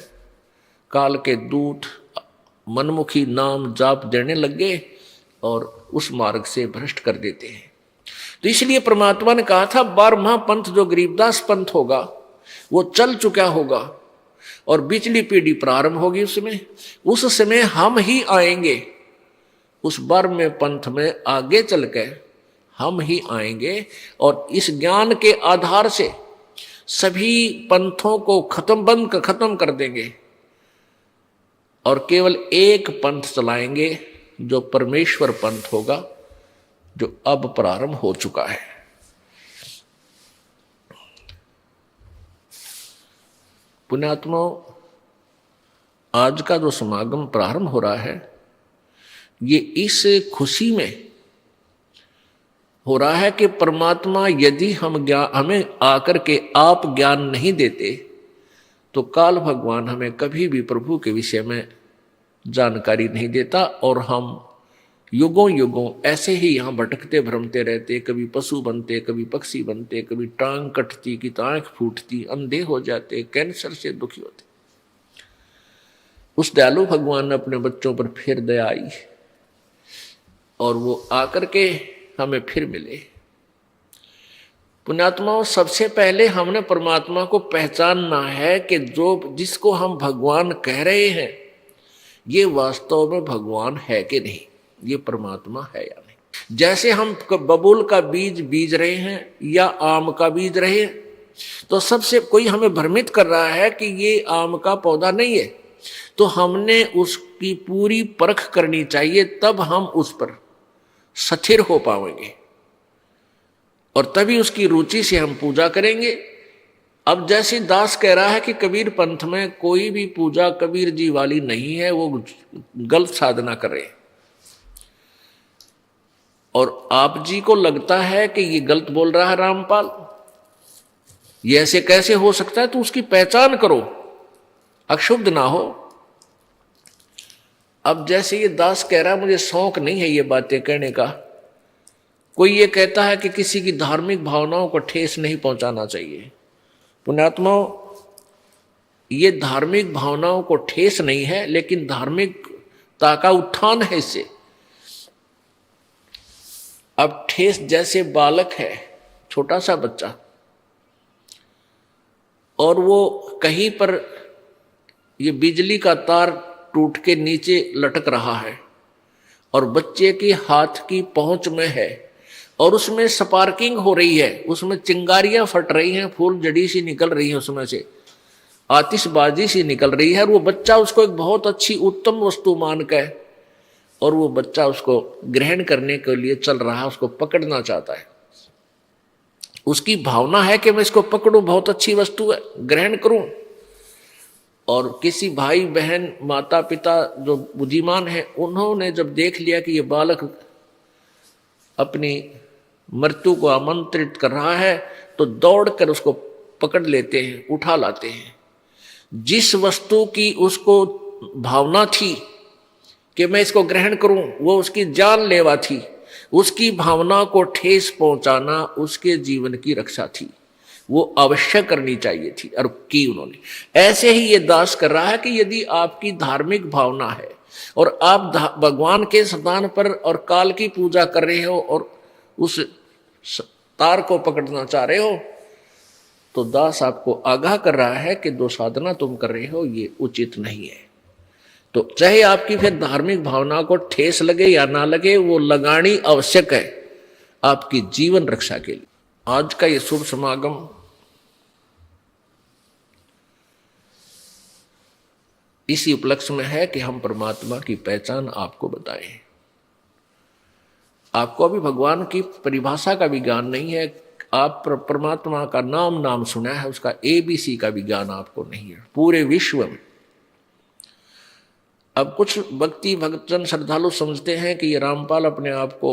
काल के दूत मनमुखी नाम जाप देने लग गए और उस मार्ग से भ्रष्ट कर देते हैं। तो इसलिए परमात्मा ने कहा था 12वां पंथ जो गरीबदास पंथ होगा वो चल चुका होगा और बिचली पीढ़ी प्रारंभ होगी। उस समय हम ही आएंगे, उस 12वें पंथ में आगे चल के हम ही आएंगे और इस ज्ञान के आधार से सभी पंथों को खत्म कर देंगे और केवल एक पंथ चलाएंगे जो परमेश्वर पंथ होगा, जो अब प्रारंभ हो चुका है। पुण्यात्माओं, आज का जो समागम प्रारंभ हो रहा है ये इस खुशी में हो रहा है कि परमात्मा यदि हमें आकर के आप ज्ञान नहीं देते तो काल भगवान हमें कभी भी प्रभु के विषय में जानकारी नहीं देता और हम युगों युगों ऐसे ही यहाँ भटकते भ्रमते रहते, कभी पशु बनते, कभी पक्षी बनते, कभी टांग कटती की तो आंख फूटती, अंधे हो जाते, कैंसर से दुखी होते। उस दयालु भगवान ने अपने बच्चों पर फिर दया आई और वो आकर के हमें फिर मिले। पुण्यात्माओं, सबसे पहले हमने परमात्मा को पहचानना है कि जिसको हम भगवान कह रहे हैं ये वास्तव में भगवान है कि नहीं, ये परमात्मा है या नहीं। जैसे हम बबूल का बीज बीज रहे हैं या आम का बीज रहे हैं, तो सबसे कोई हमें भ्रमित कर रहा है कि ये आम का पौधा नहीं है, तो हमने उसकी पूरी परख करनी चाहिए, तब हम उस पर स्थिर हो पाएंगे और तभी उसकी रुचि से हम पूजा करेंगे। अब जैसे दास कह रहा है कि कबीर पंथ में कोई भी पूजा कबीर जी वाली नहीं है, वो गलत साधना कर रहे हैं और आप जी को लगता है कि ये गलत बोल रहा है रामपाल, ये ऐसे कैसे हो सकता है, तो उसकी पहचान करो, अक्षुब्ध ना हो। अब जैसे ये दास कह रहा है मुझे शौक नहीं है ये बातें कहने का, कोई ये कहता है कि किसी की धार्मिक भावनाओं को ठेस नहीं पहुंचाना चाहिए। पुण्यात्माओं, ये धार्मिक भावनाओं को ठेस नहीं है, लेकिन धार्मिकता का उत्थान है इससे। अब ठेस जैसे बालक है, छोटा सा बच्चा, और वो कहीं पर ये बिजली का तार टूट के नीचे लटक रहा है और बच्चे के हाथ की पहुंच में है और उसमें स्पार्किंग हो रही है, उसमें चिंगारियां फट रही हैं, फूल जड़ी सी निकल रही है, उसमें से आतिशबाजी सी निकल रही है और वो बच्चा उसको एक बहुत अच्छी उत्तम वस्तु मान के और वो बच्चा उसको ग्रहण करने के लिए चल रहा है, उसको पकड़ना चाहता है। उसकी भावना है कि मैं इसको पकड़ूं, बहुत अच्छी वस्तु है, ग्रहण करूं। और किसी भाई बहन माता पिता जो बुद्धिमान है, उन्होंने जब देख लिया कि ये बालक अपनी मृत्यु को आमंत्रित कर रहा है तो दौड़कर उसको पकड़ लेते हैं, उठा लाते हैं। जिस वस्तु की उसको भावना थी कि मैं इसको ग्रहण करूं, वो उसकी जानलेवा थी, उसकी भावना को ठेस पहुंचाना उसके जीवन की रक्षा थी। वो अवश्य करनी चाहिए थी और की उन्होंने। ऐसे ही ये दास कर रहा है कि यदि आपकी धार्मिक भावना है और आप भगवान के स्थान पर और काल की पूजा कर रहे हो और उस तार को पकड़ना चाह रहे हो, तो दास आपको आगाह कर रहा है कि जो साधना तुम कर रहे हो ये उचित नहीं है। तो चाहे आपकी फिर धार्मिक भावना को ठेस लगे या ना लगे, वो लगानी आवश्यक है आपकी जीवन रक्षा के लिए। आज का ये शुभ समागम इसी उपलक्ष्य में है कि हम परमात्मा की पहचान आपको बताएं। आपको अभी भगवान की परिभाषा का भी ज्ञान नहीं है, आप परमात्मा का नाम सुना है, उसका ABC का भी ज्ञान आपको नहीं है पूरे विश्व में। अब कुछ भक्ति भक्तजन श्रद्धालु समझते हैं कि ये रामपाल अपने आप को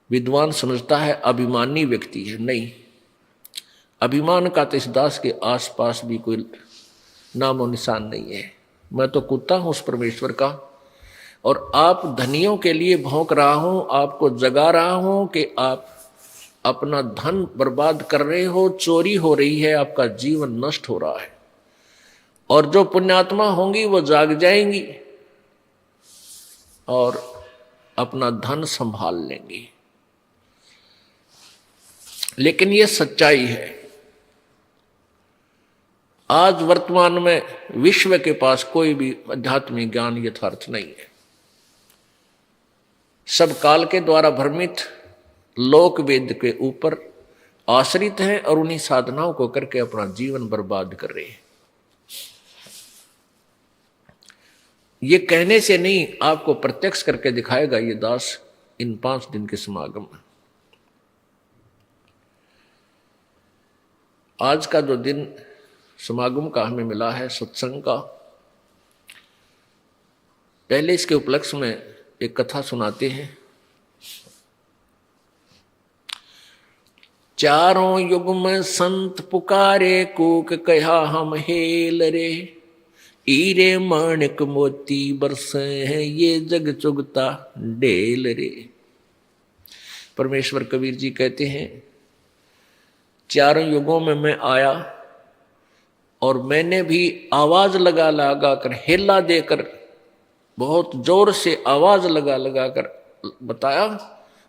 विद्वान समझता है, अभिमानी व्यक्ति है। नहीं, अभिमान का तो इस दास के आसपास भी कोई नामो निशान नहीं है। मैं तो कुत्ता हूं उस परमेश्वर का, और आप धनियों के लिए भौंक रहा हूं, आपको जगा रहा हूं कि आप अपना धन बर्बाद कर रहे हो, चोरी हो रही है, आपका जीवन नष्ट हो रहा है। और जो पुण्यात्मा होंगी वो जाग जाएंगी और अपना धन संभाल लेंगी। लेकिन ये सच्चाई है। आज वर्तमान में विश्व के पास कोई भी आध्यात्मिक ज्ञान यथार्थ नहीं है। सब काल के द्वारा भ्रमित लोक वेद के ऊपर आश्रित हैं और उन्हीं साधनाओं को करके अपना जीवन बर्बाद कर रहे हैं। ये कहने से नहीं, आपको प्रत्यक्ष करके दिखाएगा ये दास इन 5 दिन के समागम में। आज का जो दिन समागम का हमें मिला है सत्संग का, पहले इसके उपलक्ष्य में एक कथा सुनाते हैं। चारों युग में संत पुकारे, कूक कहा हम हेल रे, हीरे माणिक मोती बरसे हैं ये जग चुगता ढेल रे। परमेश्वर कबीर जी कहते हैं, चारों युगों में मैं आया और मैंने भी आवाज लगा लगा कर, हेला देकर, बहुत जोर से आवाज लगा लगा कर बताया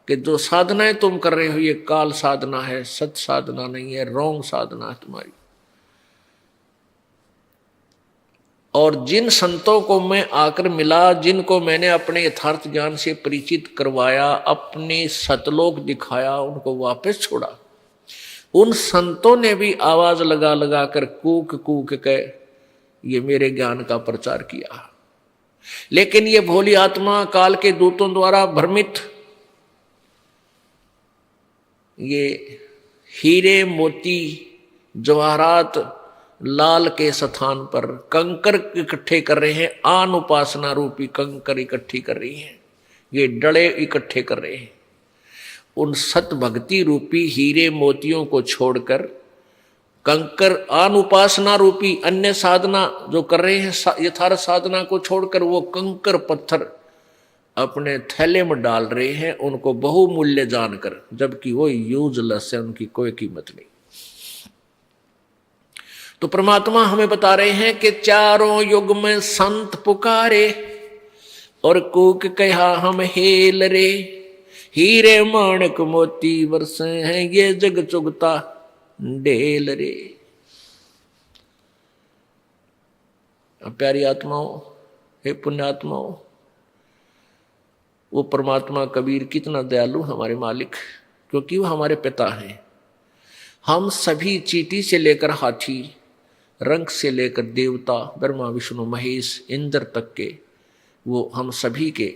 कि जो साधनाएं तुम कर रहे हो ये काल साधना है, सत साधना नहीं है, रॉन्ग साधना है तुम्हारी। और जिन संतों को मैं आकर मिला, जिनको मैंने अपने यथार्थ ज्ञान से परिचित करवाया, अपने सतलोक दिखाया, उनको वापस छोड़ा, उन संतों ने भी आवाज लगा लगा कर कूक कूक के ये मेरे ज्ञान का प्रचार किया। लेकिन ये भोली आत्मा काल के दूतों द्वारा भ्रमित ये हीरे मोती जवाहरात लाल के स्थान पर कंकर इकट्ठे कर रहे हैं, आन उपासना रूपी कंकर इकट्ठी कर रही हैं, ये डले इकट्ठे कर रहे हैं। उन सत भक्ति रूपी हीरे मोतियों को छोड़कर कंकर आन उपासना रूपी अन्य साधना जो कर रहे हैं, यथार्थ साधना को छोड़कर वो कंकर पत्थर अपने थैले में डाल रहे हैं, उनको बहुमूल्य जानकर, जबकि वो यूजलेस है, उनकी कोई कीमत नहीं। तो परमात्मा हमें बता रहे हैं कि चारों युग में संत पुकारे और कूक कहा हम हेल रे, हीरे माणिक मोती बरसे हैं ये जग चुगता ढेल रे। अब प्यारी आत्माओं, हे पुण्यात्माओं, वो परमात्मा कबीर कितना दयालु हमारे मालिक, क्योंकि वो हमारे पिता हैं। हम सभी चींटी से लेकर हाथी, रंग से लेकर देवता, ब्रह्मा विष्णु महेश इंद्र तक के, वो हम सभी के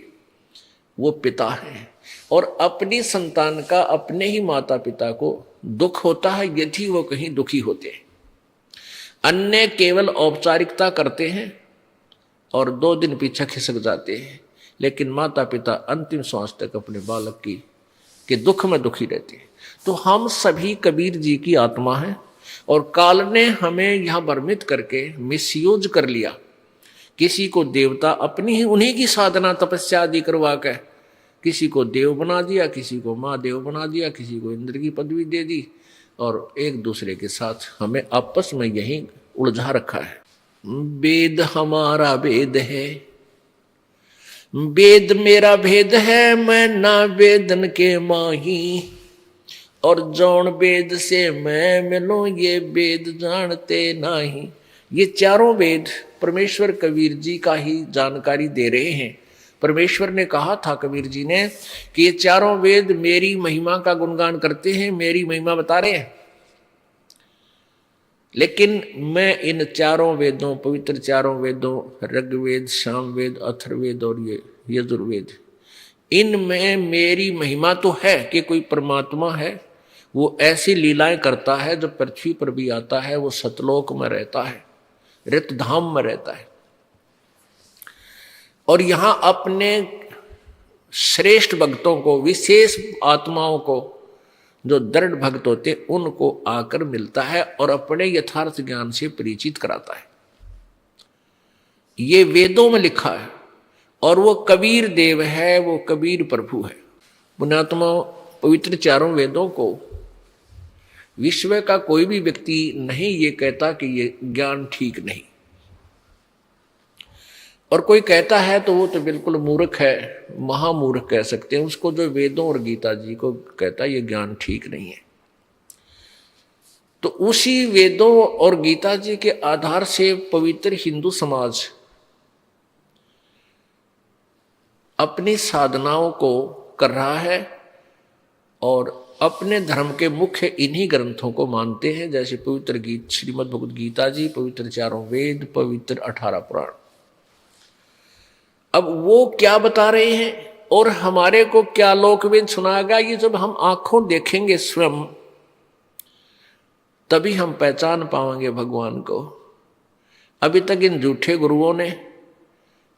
वो पिता हैं। और अपनी संतान का, अपने ही माता पिता को दुख होता है यदि वो कहीं दुखी होते हैं। अन्य केवल औपचारिकता करते हैं और 2 दिन पीछे खिसक जाते हैं, लेकिन माता पिता अंतिम श्वास तक अपने बालक के दुख में दुखी रहते हैं। तो हम सभी कबीर जी की आत्मा हैं और काल ने हमें यहाँ भ्रमित करके मिसयूज कर लिया। किसी को देवता अपनी ही उन्हीं की साधना तपस्या आदि करवा के किसी को देव बना दिया, किसी को महादेव बना दिया, किसी को इंद्र की पदवी दे दी, और एक दूसरे के साथ हमें आपस में यही उलझा रखा है। वेद हमारा वेद है, वेद मेरा भेद है, मैं ना वेदन के माही, और जौन वेद से मैं मिलूं ये वेद जानते नहीं। ये चारों वेद परमेश्वर कबीर जी का ही जानकारी दे रहे हैं। परमेश्वर ने कहा था कबीर जी ने कि ये चारों वेद मेरी महिमा का गुणगान करते हैं, मेरी महिमा बता रहे हैं। लेकिन मैं इन चारों वेदों, पवित्र चारों वेदों, ऋग्वेद, सामवेद, अथर्ववेद और ये यजुर्वेद, इनमें मेरी महिमा तो है कि कोई परमात्मा है, वो ऐसी लीलाएं करता है, जब पृथ्वी पर भी आता है वो सतलोक में रहता है, रितधाम में रहता है, और यहां अपने श्रेष्ठ भक्तों को, विशेष आत्माओं को, जो दृढ़ भक्त होते उनको आकर मिलता है और अपने यथार्थ ज्ञान से परिचित कराता है। ये वेदों में लिखा है और वो कबीर देव है, वो कबीर प्रभु है। पुण्यात्मा, पवित्र चारों वेदों को विश्व का कोई भी व्यक्ति नहीं ये कहता कि ये ज्ञान ठीक नहीं, और कोई कहता है तो वो तो बिल्कुल मूर्ख है, महामूर्ख कह सकते हैं उसको, जो वेदों और गीता जी को कहता है ये ज्ञान ठीक नहीं है। तो उसी वेदों और गीता जी के आधार से पवित्र हिंदू समाज अपनी साधनाओं को कर रहा है और अपने धर्म के मुख्य इन्हीं ग्रंथों को मानते हैं, जैसे पवित्र गीत, श्रीमद् भगवद गीता जी, पवित्र चारों वेद, पवित्र 18 पुराण। अब वो क्या बता रहे हैं और हमारे को क्या लोकवेद सुनाएगा, ये जब हम आंखों देखेंगे स्वयं, तभी हम पहचान पाएंगे भगवान को। अभी तक इन झूठे गुरुओं ने,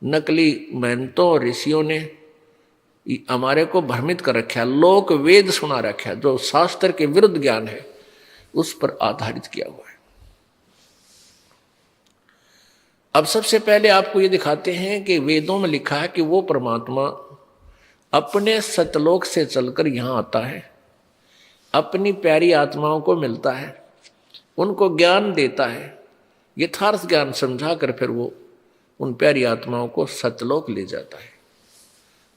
नकली महंतों और ऋषियों ने हमारे को भ्रमित कर रखा है, लोक वेद सुना रखा है, जो शास्त्र के विरुद्ध ज्ञान है उस पर आधारित किया हुआ है। अब सबसे पहले आपको ये दिखाते हैं कि वेदों में लिखा है कि वो परमात्मा अपने सतलोक से चलकर यहाँ आता है, अपनी प्यारी आत्माओं को मिलता है, उनको ज्ञान देता है, यथार्थ ज्ञान समझा कर फिर वो उन प्यारी आत्माओं को सतलोक ले जाता है,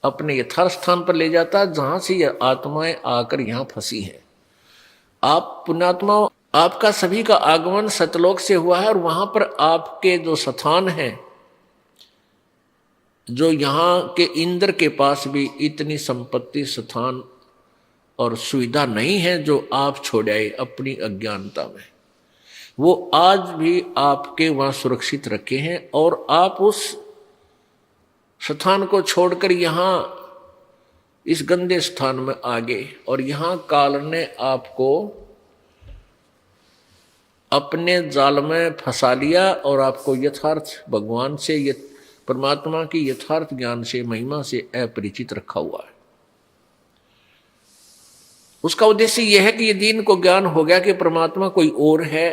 अपने यथार्थ स्थान पर ले जाता है जहां से ये आत्माएं आकर यहाँ फंसी हैं। आप पुण्यात्माओं, आपका सभी का आगमन सतलोक से हुआ है और वहां पर आपके जो स्थान हैं, जो यहाँ के इंद्र के पास भी इतनी संपत्ति, स्थान और सुविधा नहीं है जो आप छोड़ आए अपनी अज्ञानता में, वो आज भी आपके वहां सुरक्षित रखे हैं और आप उस स्थान को छोड़कर यहाँ इस गंदे स्थान में आ गए और यहाँ काल ने आपको अपने जाल में फंसा लिया और आपको यथार्थ भगवान से, परमात्मा की यथार्थ ज्ञान से, महिमा से अपरिचित रखा हुआ है। उसका उद्देश्य यह है कि ये दीन को ज्ञान हो गया कि परमात्मा कोई और है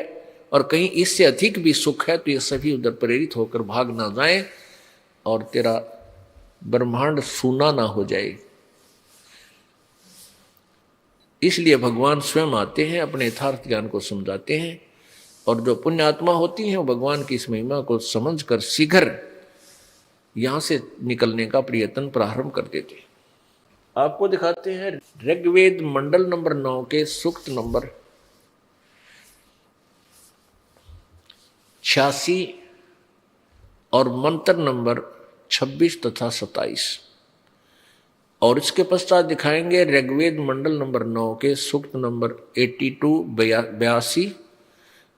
और कहीं इससे अधिक भी सुख है, तो ये सभी उधर प्रेरित होकर भाग ना जाएं और तेरा ब्रह्मांड सूना ना हो जाए। इसलिए भगवान स्वयं आते हैं, अपने यथार्थ ज्ञान को समझाते हैं, और जो पुण्य आत्मा होती हैं वो भगवान की इस महिमा को समझकर शीघ्र यहां से निकलने का प्रयत्न प्रारंभ कर देते हैं। आपको दिखाते हैं ऋग्वेद मंडल नंबर 9 के सूक्त नंबर 86 और मंत्र नंबर 26 तथा 27, और इसके पश्चात दिखाएंगे ऋग्वेद मंडल नंबर 9 के सूक्त नंबर 82, 82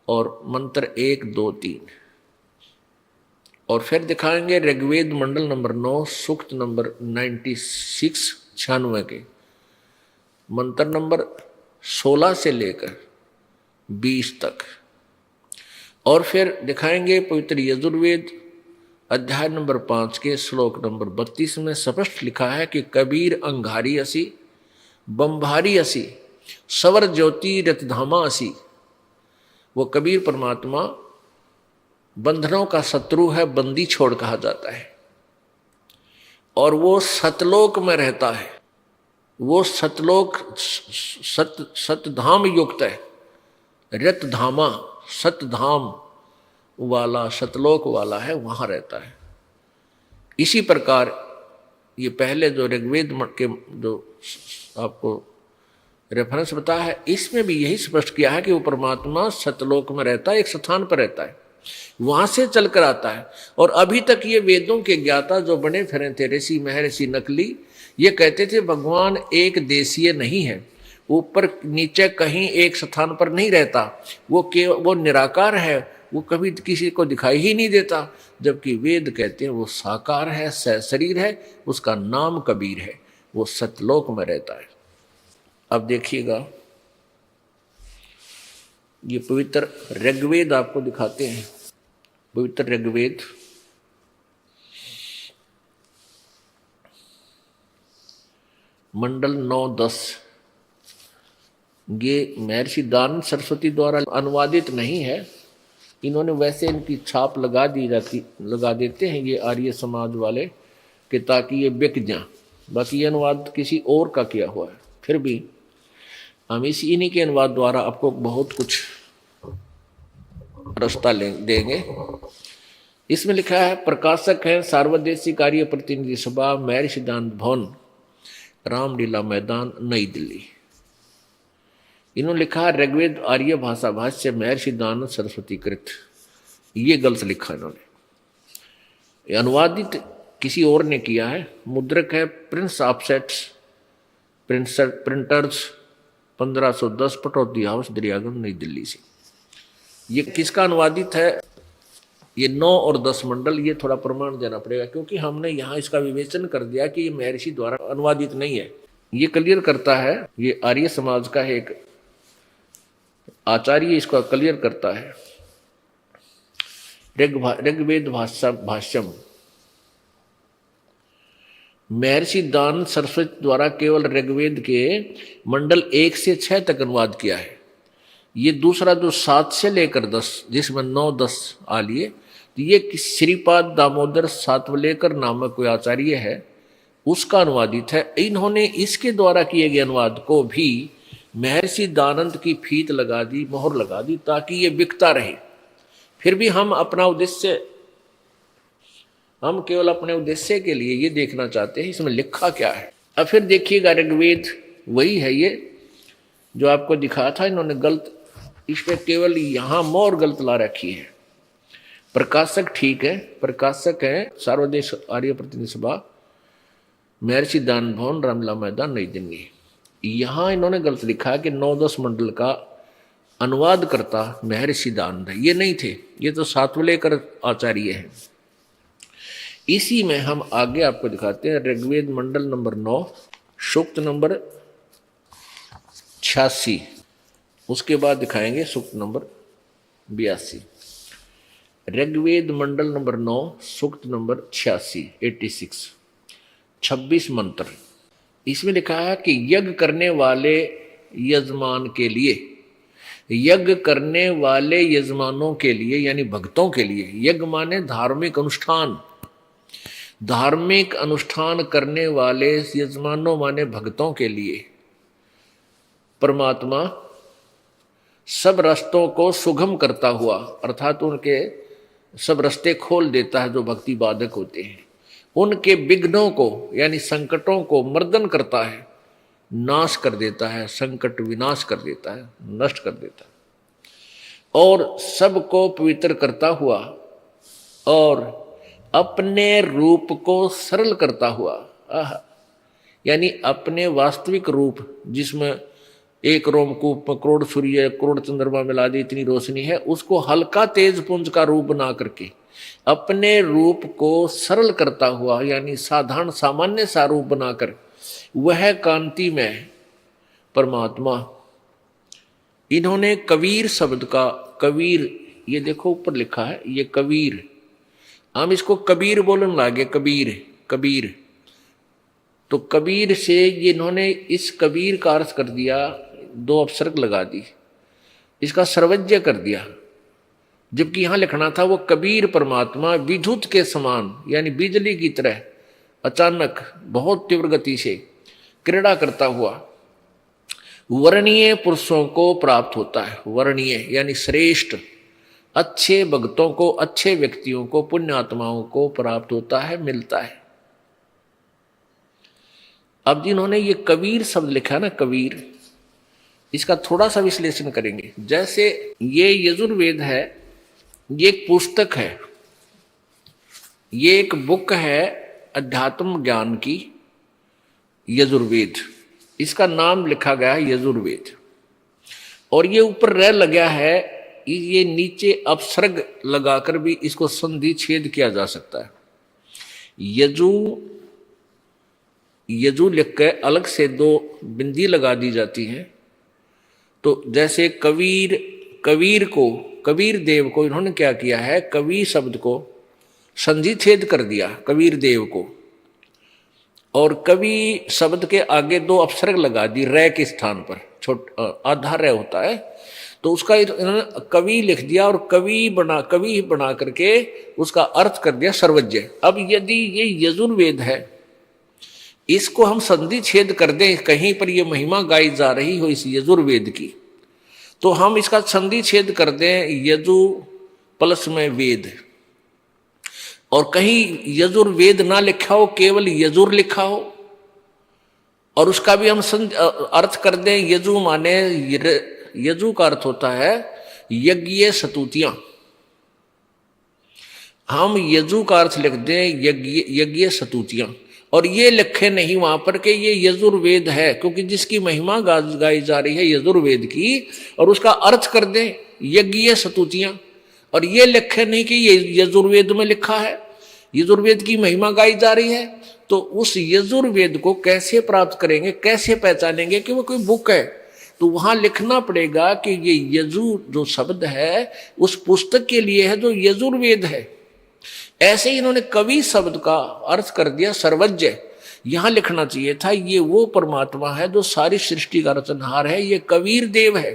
और मंत्र 1, 2, 3, और फिर दिखाएंगे ऋग्वेद मंडल नंबर 9 सूक्त नंबर 96, 96 के मंत्र नंबर 16 से लेकर 20 तक, और फिर दिखाएंगे पवित्र यजुर्वेद अध्याय नंबर 5 के श्लोक नंबर 32 में स्पष्ट लिखा है कि कबीर अंगारी असी, बम्भारी असी, सवर ज्योति रतधामा असी। वो कबीर परमात्मा बंधनों का शत्रु है, बंदी छोड़ कहा जाता है, और वो सतलोक में रहता है, वो सतलोक सतधाम युक्त है, रतधामा सतधाम वाला, सतलोक वाला है, वहां रहता है। इसी प्रकार ये पहले जो ऋग्वेद के जो आपको रेफरेंस बताया है, इसमें भी यही स्पष्ट किया है कि वो परमात्मा सतलोक में रहता है, एक स्थान पर रहता है, वहां से चलकर आता है। और अभी तक ये वेदों के ज्ञाता जो बने फिरे थे, ऋषि महर्षि नकली, ये कहते थे भगवान एक देशीय नहीं है, ऊपर नीचे कहीं एक स्थान पर नहीं रहता, वो निराकार है, वो कभी किसी को दिखाई ही नहीं देता। जबकि वेद कहते हैं वो साकार है, शरीर है, उसका नाम कबीर है, वो सतलोक में रहता है। अब देखिएगा, ये पवित्र ऋग्वेद आपको दिखाते हैं। पवित्र ऋग्वेद मंडल 9-10, ये महर्षि दानंद सरस्वती द्वारा अनुवादित नहीं है, इन्होंने वैसे इनकी छाप लगा देते हैं ये आर्य समाज वाले कि ताकि ये बिक जाए। बाकी ये अनुवाद किसी और का किया हुआ है, फिर भी हम इन्हीं के अनुवाद द्वारा आपको बहुत कुछ रास्ता देंगे। इसमें लिखा है, प्रकाशक है सार्वदेशिक कार्य प्रतिनिधि सभा, महर्षि दानंद भवन, रामलीला मैदान, नई दिल्ली। इन्होंने लिखा ऋग्वेद आर्य भाषा भाष्य महर्षि दानंद सरस्वती कृत। ये गलत लिखा इन्होंने, अनुवादित किसी और ने किया है। मुद्रक है Prince offsets printers 1510, Pataudi house, Daryaganj, नई दिल्ली से। ये किसका अनुवादित है? ये 9 और 10 मंडल, ये थोड़ा प्रमाण देना पड़ेगा क्योंकि हमने यहाँ इसका विवेचन कर दिया कि ये महर्षि द्वारा अनुवादित नहीं है। ये क्लियर करता है, ये आर्य समाज का एक आचार्य इसका क्लियर करता है। ऋग्वेद भाष्यम, महर्षि दानंद सरस्वती द्वारा केवल ऋग्वेद के मंडल 1 से 6 तक अनुवाद किया है। ये दूसरा जो 7 से लेकर 10, जिसमें 9-10 आ लिए, तो ये श्रीपाद दामोदर सातवलेकर नामक कोई आचार्य है, उसका अनुवादित है। इन्होंने इसके द्वारा किए गए अनुवाद को भी महर्षि दानंद की फीत लगा दी, मोहर लगा दी, ताकि ये बिकता रहे। फिर भी हम केवल अपने उद्देश्य के लिए ये देखना चाहते हैं इसमें लिखा क्या है। अब फिर देखिएगा, ऋग्वेद वही है ये जो आपको दिखाया था, इन्होंने गलत, इसमें केवल यहाँ मोहर गलत ला रखी है। प्रकाशक ठीक है, प्रकाशक है सार्वदेश आर्य प्रतिनिधि सभा, महर्षि दानंद भवन, रामलीला मैदान, नई दिल्ली। यहाँ इन्होंने गलत लिखा है कि 9-10 मंडल का अनुवाद करता महर्षि दानंद है, ये नहीं थे, ये तो सातवलेकर आचार्य हैं। इसी में हम आगे आपको दिखाते हैं ऋग्वेद मंडल नंबर 9, सूक्त नंबर 86, उसके बाद दिखाएंगे सूक्त नंबर 82। ऋग्वेद मंडल नंबर 9, सूक्त नंबर 86, 26 मंत्र। इसमें लिखा है कि यज्ञ करने वाले यजमान के लिए, यज्ञ करने वाले यजमानों के लिए यानी भक्तों के लिए, यज्ञ माने धार्मिक अनुष्ठान, धार्मिक अनुष्ठान करने वाले यजमानों माने भक्तों के लिए परमात्मा सब रास्तों को सुगम करता हुआ, अर्थात उनके सब रास्ते खोल देता है जो भक्ति बाधक होते हैं, उनके विघ्नों को यानी संकटों को मर्दन करता है, नाश कर देता है, संकट विनाश कर देता है, नष्ट कर देता है, और सबको पवित्र करता हुआ और अपने रूप को सरल करता हुआ, यानी अपने वास्तविक रूप जिसमें एक रोमकूप में करोड़ सूर्य करोड़ चंद्रमा मिला दी इतनी रोशनी है, उसको हल्का तेज पुंज का रूप बना करके अपने रूप को सरल करता हुआ यानी साधारण सामान्य सा रूप बनाकर वह कांति में परमात्मा। इन्होंने कबीर शब्द का, कबीर ये देखो ऊपर लिखा है, ये कबीर, हम इसको कबीर बोलने लगे, कबीर कबीर, तो कबीर से ये इन्होंने इस कबीर का अर्थ कर दिया, 2 अपसर्ग लगा दी, इसका सर्वज्ञ कर दिया, जबकि यहां लिखना था वो कबीर परमात्मा विद्युत के समान यानी बिजली की तरह अचानक बहुत तीव्र गति से क्रीड़ा करता हुआ वर्णीय पुरुषों को प्राप्त होता है। वर्णीय यानी श्रेष्ठ, अच्छे भक्तों को, अच्छे व्यक्तियों को, पुण्यात्माओं को प्राप्त होता है, मिलता है। अब जिन्होंने ये कबीर शब्द लिखा ना, कबीर, इसका थोड़ा सा विश्लेषण करेंगे। जैसे ये यजुर्वेद है, ये एक पुस्तक है, ये एक बुक है अध्यात्म ज्ञान की, यजुर्वेद, इसका नाम लिखा गया है यजुर्वेद। और ये ऊपर रह लगा है, ये नीचे अपसर्ग लगाकर भी इसको संधि छेद किया जा सकता है। यजु, यजु लिख के अलग से 2 बिंदी लगा दी जाती है। तो जैसे कबीर, कबीर को, कबीर देव को इन्होंने क्या किया है, कवि शब्द को संधि छेद कर दिया, कबीर देव को, और कवि शब्द के आगे 2 अपसर्ग लगा दी रे के स्थान पर, आधा रे होता है, तो उसका इन्होंने कवि लिख दिया और कवि बना करके उसका अर्थ कर दिया सर्वज्ञ। अब यदि ये यजुर्वेद है, इसको हम संधि छेद कर दें, कहीं पर ये महिमा गाई जा रही हो इस यजुर्वेद की, तो हम इसका संधि छेद कर दें यजु प्लस में वेद, और कहीं यजुर्वेद ना लिखा हो, केवल यजुर लिखा हो, और उसका भी हम अर्थ कर दें यजु माने, यजु का अर्थ होता है यज्ञ स्तुतियां, हम यजु का अर्थ लिख दें यज्ञ स्तुतियां, और ये लिखे नहीं वहां पर कि ये यजुर्वेद है, क्योंकि जिसकी महिमा गाई जा रही है यजुर्वेद की, और उसका अर्थ कर दें यज्ञ स्तुतियां, और ये लिखे नहीं कि ये यजुर्वेद में लिखा है, यजुर्वेद की महिमा गाई जा रही है। तो उस यजुर्वेद को कैसे प्राप्त करेंगे, कैसे पहचानेंगे कि वो कोई बुक है? तो वहां लिखना पड़ेगा कि ये यजु जो शब्द है उस पुस्तक के लिए है जो यजुर्वेद है। ऐसे ही इन्होंने कवि शब्द का अर्थ कर दिया सर्वज्ञ। यहां लिखना चाहिए था ये वो परमात्मा है जो सारी सृष्टि का रचनहार है, ये कबीर देव है।